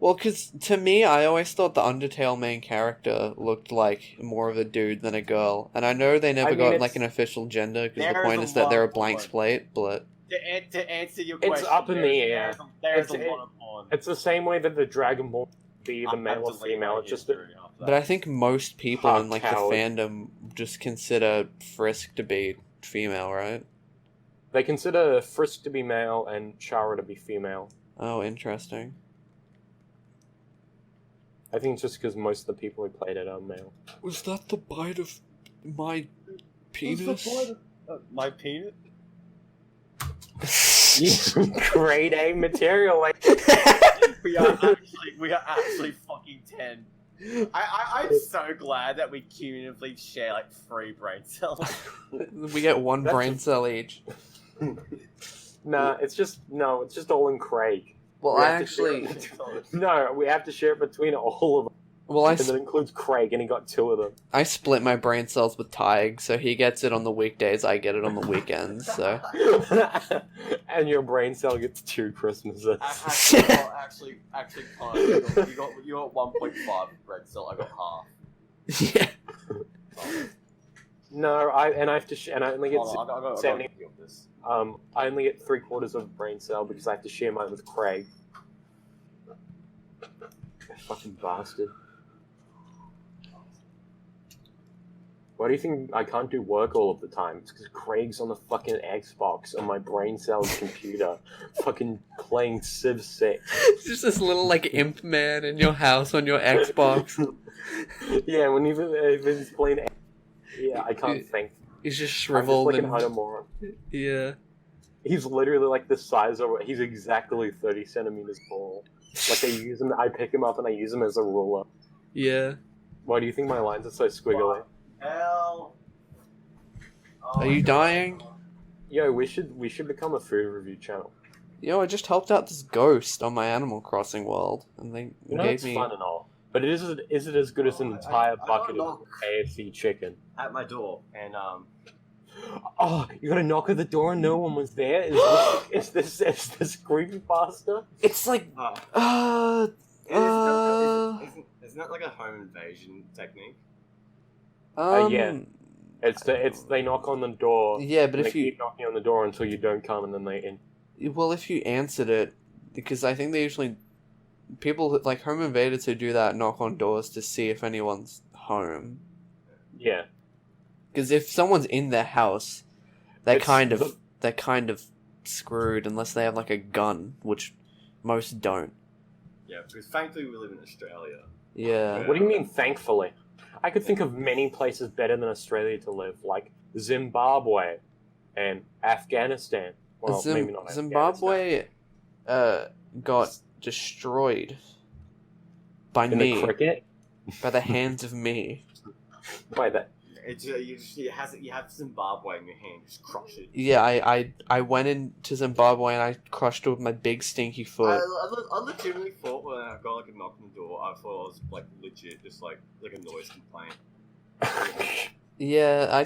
Well, because to me, I always thought the Undertale main character looked like more of a dude than a girl. And I know they never got like an official gender, because the There point is is a that they're a lot of blank porn. slate, but... To answer your It's question, up in the air. There's It's- a lot of porn. It's the same way that the Dragon Ball be the I'm male or deleting female. my It's just that history after But I think most people in like coward. the fandom just consider Frisk to be female, right? they consider Frisk to be male and Chara to be female. Oh, interesting. I think it's just because most of the people who played it are male. Was that the bite of my My penis? Grade A material, like we are actually fucking 10. I'm so glad that we cumulatively share like 3 brain cells. We get one That's brain cell each. nah. It's just all in Craig. Well, We I have to share actually... it No, we have to share it between all of them. Well, And that includes Craig, and he got 2 of them. I split my brain cells with Tadhg, so he gets it on the weekdays, I get it on the weekends, so... And your brain cell gets 2 Christmases. Actually, Connor, you got 1.5 brain cell. I got half. Yeah. No, I have to and I only get Hold on, I got 70. this. I only get 3/4 of a brain cell because I have to share mine with Craig. Fucking bastard. Why do you think I can't do work all of the time? It's because Craig's on the fucking Xbox on my brain cell's computer, fucking playing Civ 6. It's just this little, like, imp man in your house on your Xbox. Yeah, when he's playing, yeah, I can't think. He's just I'm just shriveled like and... an Otomoron. Yeah. He's literally like the size of. He's exactly 30 centimeters tall. Like I pick him up and I use him as a ruler. Yeah. Why do you think my lines are so squiggly? Hell. Are you dying? Yo, we should become a food review channel. Yo, I just helped out this ghost on my Animal Crossing world, and they You know, gave it's me... fun and all, but is it as good as an entire I bucket don't of know. KFC chicken? At my door, and Oh, you got to knock at the door and no one was there. Is this creepypasta? It's like... isn't that like a home invasion technique? Yeah. It's they knock on the door. Yeah, but and if they you... keep knocking on the door until you don't come, and then they in. Well, if you answered it, because I think they usually... People, like, home invaders who do that knock on doors to see if anyone's home. Yeah. Because if someone's in their house, they're It's kind of screwed unless they have, like, a gun, which most don't. Yeah, because thankfully we live in Australia. Yeah. What do you mean, thankfully? I could think of many places better than Australia to live, like Zimbabwe and Afghanistan. Well, maybe not Zimbabwe got destroyed by Afghanistan. In me, the cricket? by the hands of me. By that. It's you have Zimbabwe in your hand, just crush it. Yeah, I went into Zimbabwe and I crushed it with my big stinky foot. I legitimately thought when I got like a knock on the door, I thought it was like legit, just like a noise complaint. Yeah,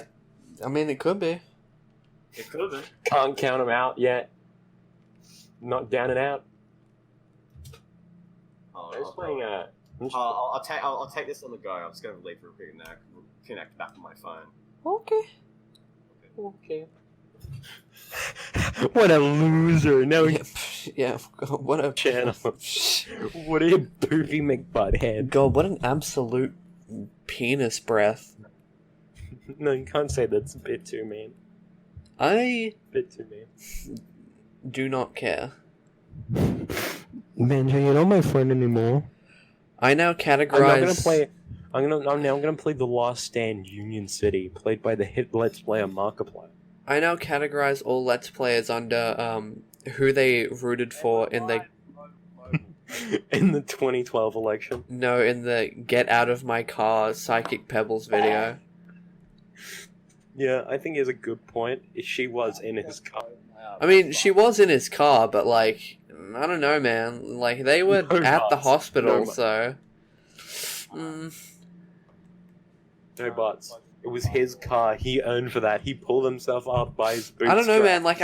I mean it could be. It could have been. Can't count them out yet. Not down and out. I'll take this on the go. I'm just gonna leave for a bit and connect back on my phone. Okay. What a loser. No, Yeah, what a channel. What a poopy McButthead. God, what an absolute penis breath. No, you can't say that's a bit too mean. I Bit too mean. do not care. Banjo, you're not my friend anymore. I now categorize... I'm now gonna play The Last Stand Union City, played by the hit Let's Player Markiplier. I now categorize all Let's Players under who they rooted for in the... In the 2012 election. No, in the Get Out of My Car Psychic Pebbles video. Yeah, I think he has a good point. She was in his car. I mean, she was in his car, but like, I don't know, man. Like, they were No at the buts. hospital, No buts. so. No buts. It was his car. He earned for that. He pulled himself up by his bootstraps. I don't know, man. Like,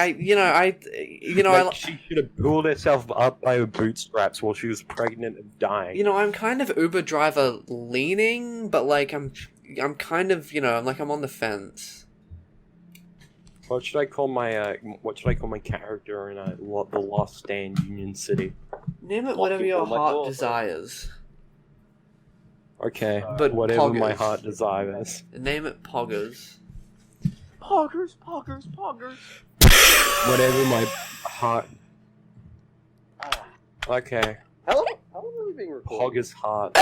She should have pulled herself up by her bootstraps while she was pregnant and dying. I'm kind of Uber driver leaning, but like, I'm kind of, I'm on the fence. What should I call my character in the Lost Stand Union City? Name it Lock whatever it your on my heart door. desires. Okay, But whatever my poggers. heart desires. Name it Poggers. Poggers. Whatever my heart. Okay, How long are we being recorded? Poggers heart.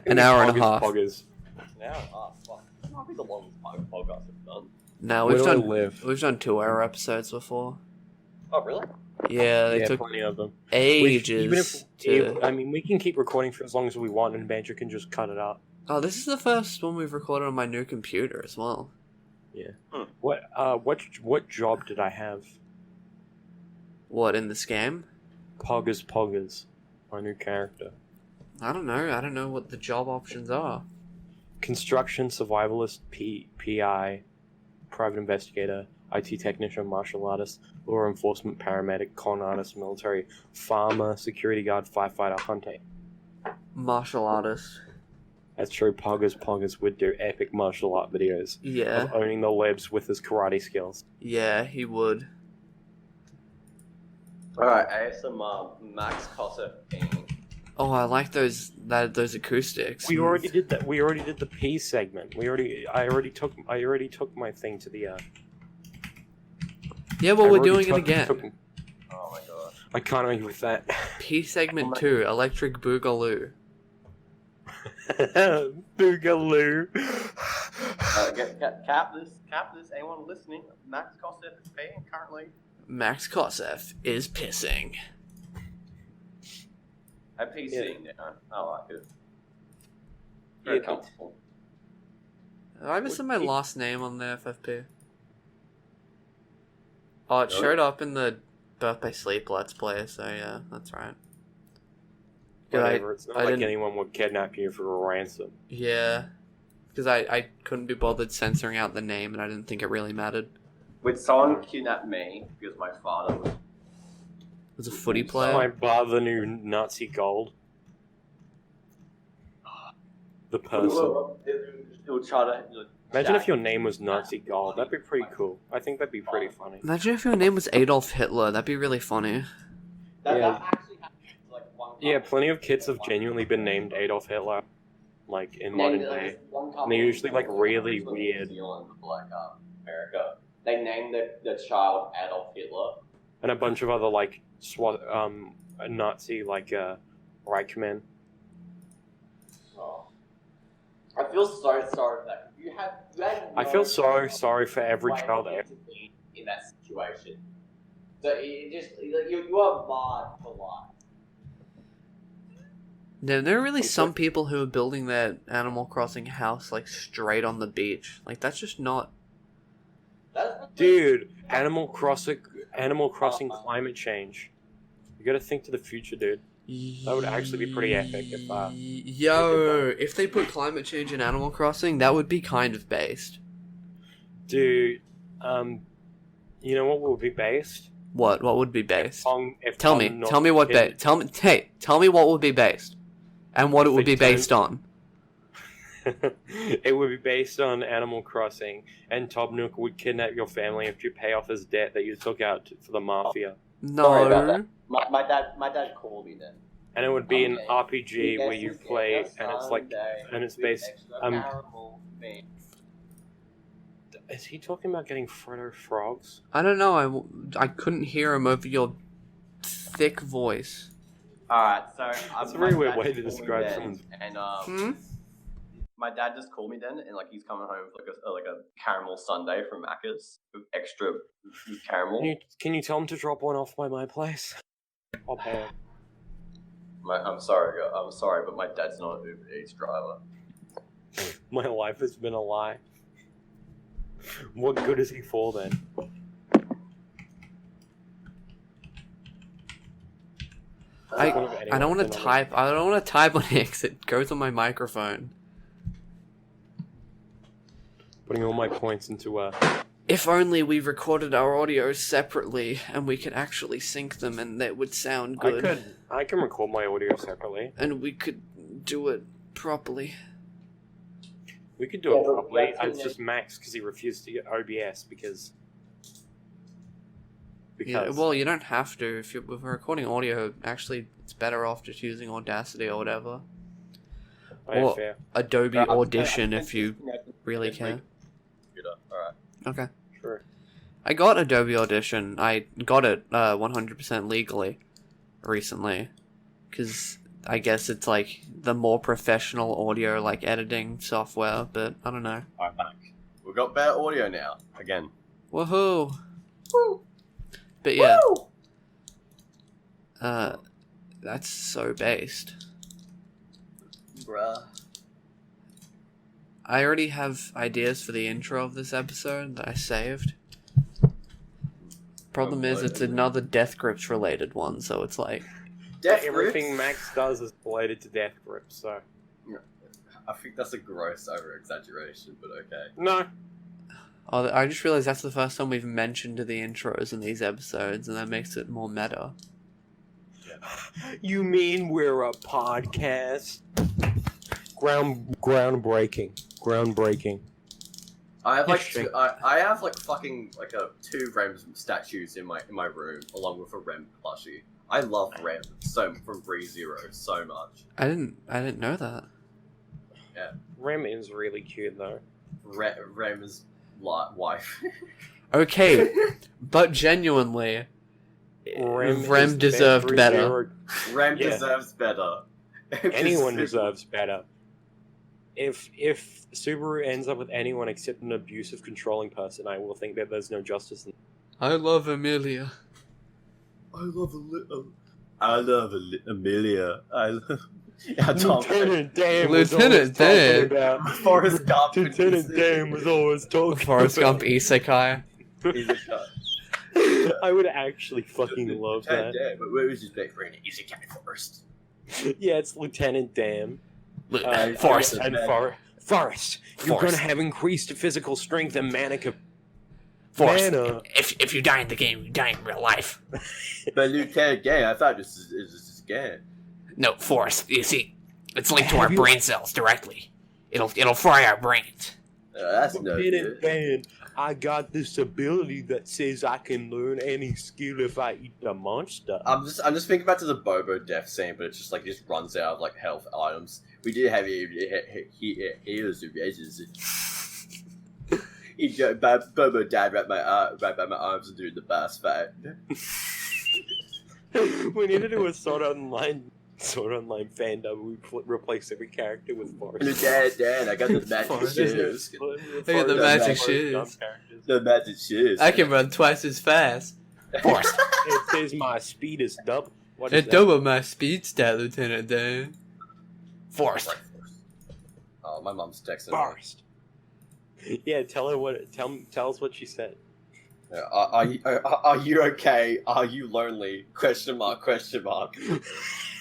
An hour and a half. Poggers. Now? Ah, fuck. That might be the longest podcast I've done. No, Where we've do I done live? we've done 2-hour episodes before. Oh, really? Yeah, they Yeah, took plenty of them. ages to. I mean, we can keep recording for as long as we want, and Banjo can just cut it out. Oh, this is the first one we've recorded on my new computer as well. What job did I have? What, in this game? Poggers. My new character. I don't know. I don't know what the job options are. Construction survivalist, PI, private investigator, IT technician, martial artist, law enforcement, paramedic, con artist, military, farmer, security guard, firefighter, hunter. Martial artist. That's true. Poggers would do epic martial art videos Yeah. of owning the libs with his karate skills. Yeah, he would. Alright, ASMR Max Kosser ping. Oh, I like those acoustics. We already did that. We already did the P segment. I already took my thing to the. Yeah, well, I we're already doing it took- again. took- Oh my god. I can't argue with that. P segment 2, Electric Boogaloo. Boogaloo. Cap this. Anyone listening? Max Kosser is paying currently. Max Kosef is pissing. I'm PCing now. I like it. Yeah, Very comfortable. Have I missed my last name on the FFP? Oh, it No. showed up in the Birthday Sleep Let's Play, so yeah, that's right. Yeah, Whatever. It's not I like didn't- anyone would kidnap you for a ransom. Yeah, because I couldn't be bothered censoring out the name, and I didn't think it really mattered. Would someone kidnap me because my father was... It was a footy My player. father knew Nazi gold. The person. He'll try to... Imagine if your name was Nazi gold. That'd be pretty cool. I think that'd be pretty funny. Imagine if your name was Adolf Hitler. That'd be really funny. That Yeah. actually happened to, like, one Yeah, company. plenty of kids have genuinely been named Adolf Hitler, like in modern day. One And they're usually, like, really from weird. New Zealand, like America. They named the child Adolf Hitler. And a bunch of other like Nazi Reichman. Oh. I feel so sorry for that. You had I no feel so choice sorry for every way child to ever. be in that situation. So it just you are marred for life. Yeah, there are really some people who are building their Animal Crossing house like straight on the beach. Like that's just not. Dude, Animal Crossing climate change. You gotta think to the future, dude. That would actually be pretty epic if if they put climate change in Animal Crossing, that would be kind of based. Dude, you know what would be based? What would be based? Tell Tell me what tell me what would be based, and what it would be based on. It would be based on Animal Crossing, and Tob Nook would kidnap your family if you pay off his debt that you took out for the mafia. Sorry about No, that. My dad called me then. And it would be an Okay. RPG where you play, and it's like, and it's based. Is he talking about getting Frodo frogs? I don't know. I couldn't hear him over your thick voice. Alright, so That's a very weird way to describe someone's. And Hmm? my dad just called me then, and like he's coming home with like a caramel sundae from Macca's with extra with caramel. Can you tell him to drop one off by my place? I'll pay him. I'm sorry, but my dad's not an Uber Eats driver. My life has been a lie. What good is he for then? I don't want to type. I don't want to type on X. It goes on my microphone. Putting all my points into If only we recorded our audio separately and we could actually sync them and that would sound good. I can record my audio separately. And we could do it properly. We could do it properly. It's just Max because he refused to get OBS because. Yeah, well, you don't have to. If we're recording audio, actually, it's better off just using Audacity or whatever. Or fair. Adobe Audition if you really care. Alright. Okay. Sure. I got Adobe Audition. I got it 100% legally recently. Because I guess it's like the more professional audio like editing software, but I don't know. Alright, back. We've got better audio now. Again. Woohoo! Woo! But yeah. Woo! That's so based. Bruh. I already have ideas for the intro of this episode that I saved. Problem is, it's another Death Grips related one, so it's like... Everything Max does is related to Death Grips, so... I think that's a gross over-exaggeration, but okay. No. Oh, I just realized that's the first time we've mentioned the intros in these episodes, and that makes it more meta. You mean we're a podcast? Groundbreaking. I have like I have like fucking like two Rem statues in my room along with a Rem plushie. I love Rem from ReZero so much. I didn't know that. Yeah. Rem is really cute though. Rem is wife. Okay, but genuinely, Rem deserved better. Rem deserves better. Anyone deserves better. If Subaru ends up with anyone except an abusive, controlling person, I will think that there's no justice. I love Amelia. I love Amelia. Lieutenant Dan. Forrest Gump. Lieutenant Dan was always talking. Forrest Gump Isekai. I would actually fucking love that. Dan, but where was his big friend? Isekai Forrest. Yeah, it's Lieutenant Dan. Forrest. Forrest, you're gonna have increased physical strength and mana. Forrest, if you die in the game, you die in real life. But Lieutenant Dan, I thought this is a game. No, Forrest, you see, it's linked to our brain cells directly. It'll fry our brains. That's no good. Dan, I got this ability that says I can learn any skill if I eat the monster. I'm just thinking back to the Bobo death scene, but it's just like he just runs out of like health items. We did have healers. Bobo died right by my arms during the boss fight. We need to do a Sword Online fandom. We replace every character with Forrest. Dan, I got the magic shoes. I got the magic shoes. The magic shoes. I can run twice as fast. Forrest. It says my speed is double. What is It's double my speed stat, Lieutenant Dan. Forrest. Oh, my mom's texting Forrest. Yeah, tell us what she said. Are you okay? Are you lonely? Question mark.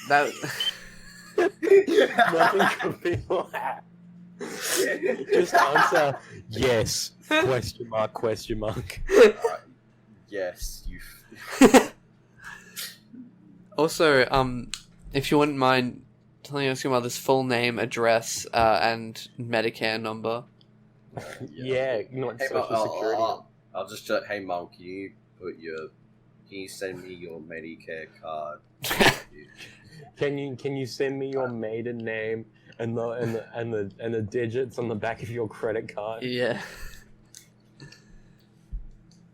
That. Nothing could be more. Just answer yes. Question mark. Yes, you. Also, if you wouldn't mind telling us your mother's full name, address, and Medicare number. Yeah, not social security. I'll just hey mom, can you send me your Medicare card? Can you send me your maiden name and the digits on the back of your credit card? Yeah.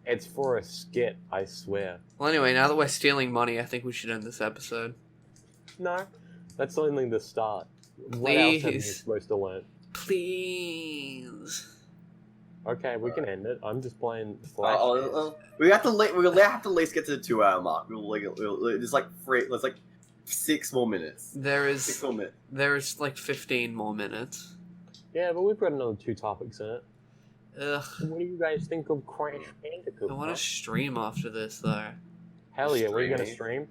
It's for a skit, I swear. Well, anyway, now that we're stealing money, I think we should end this episode. No, that's only the start. Please. What else are you supposed to learn? Please. Okay, we can end it. I'm just playing Flash. We have to at least get to the 2 hour mark. There's like 6 more minutes. There is 6 more minutes. There is like 15 more minutes. Yeah, but we've got another 2 topics in it. Ugh. What do you guys think of Crash Bandicoot? I want to stream after this, though. Hell yeah, we're gonna stream.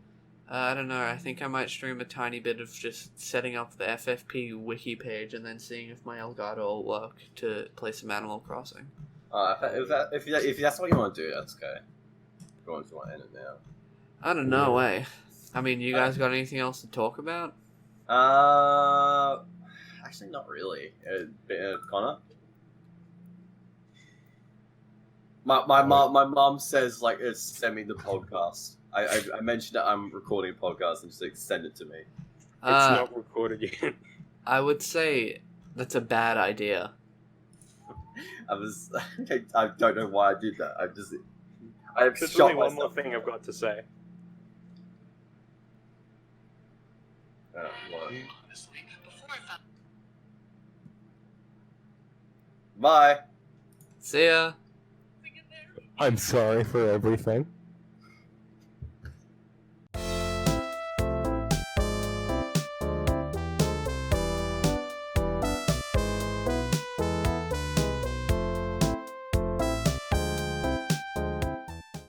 I don't know. I think I might stream a tiny bit of just setting up the FFP wiki page and then seeing if my Elgato will work to play some Animal Crossing. If that's what you want to do, that's okay. If you want to end it now. I don't know, eh? I mean, you guys got anything else to talk about? Actually, not really. Connor. My mom says like send me the podcast. I mentioned that I'm recording a podcast and just like, send it to me. It's not recorded yet. I would say that's a bad idea. I don't know why I did that. I've There's shot only one myself. more thing I've got to say. What? Bye. See ya. I'm sorry for everything.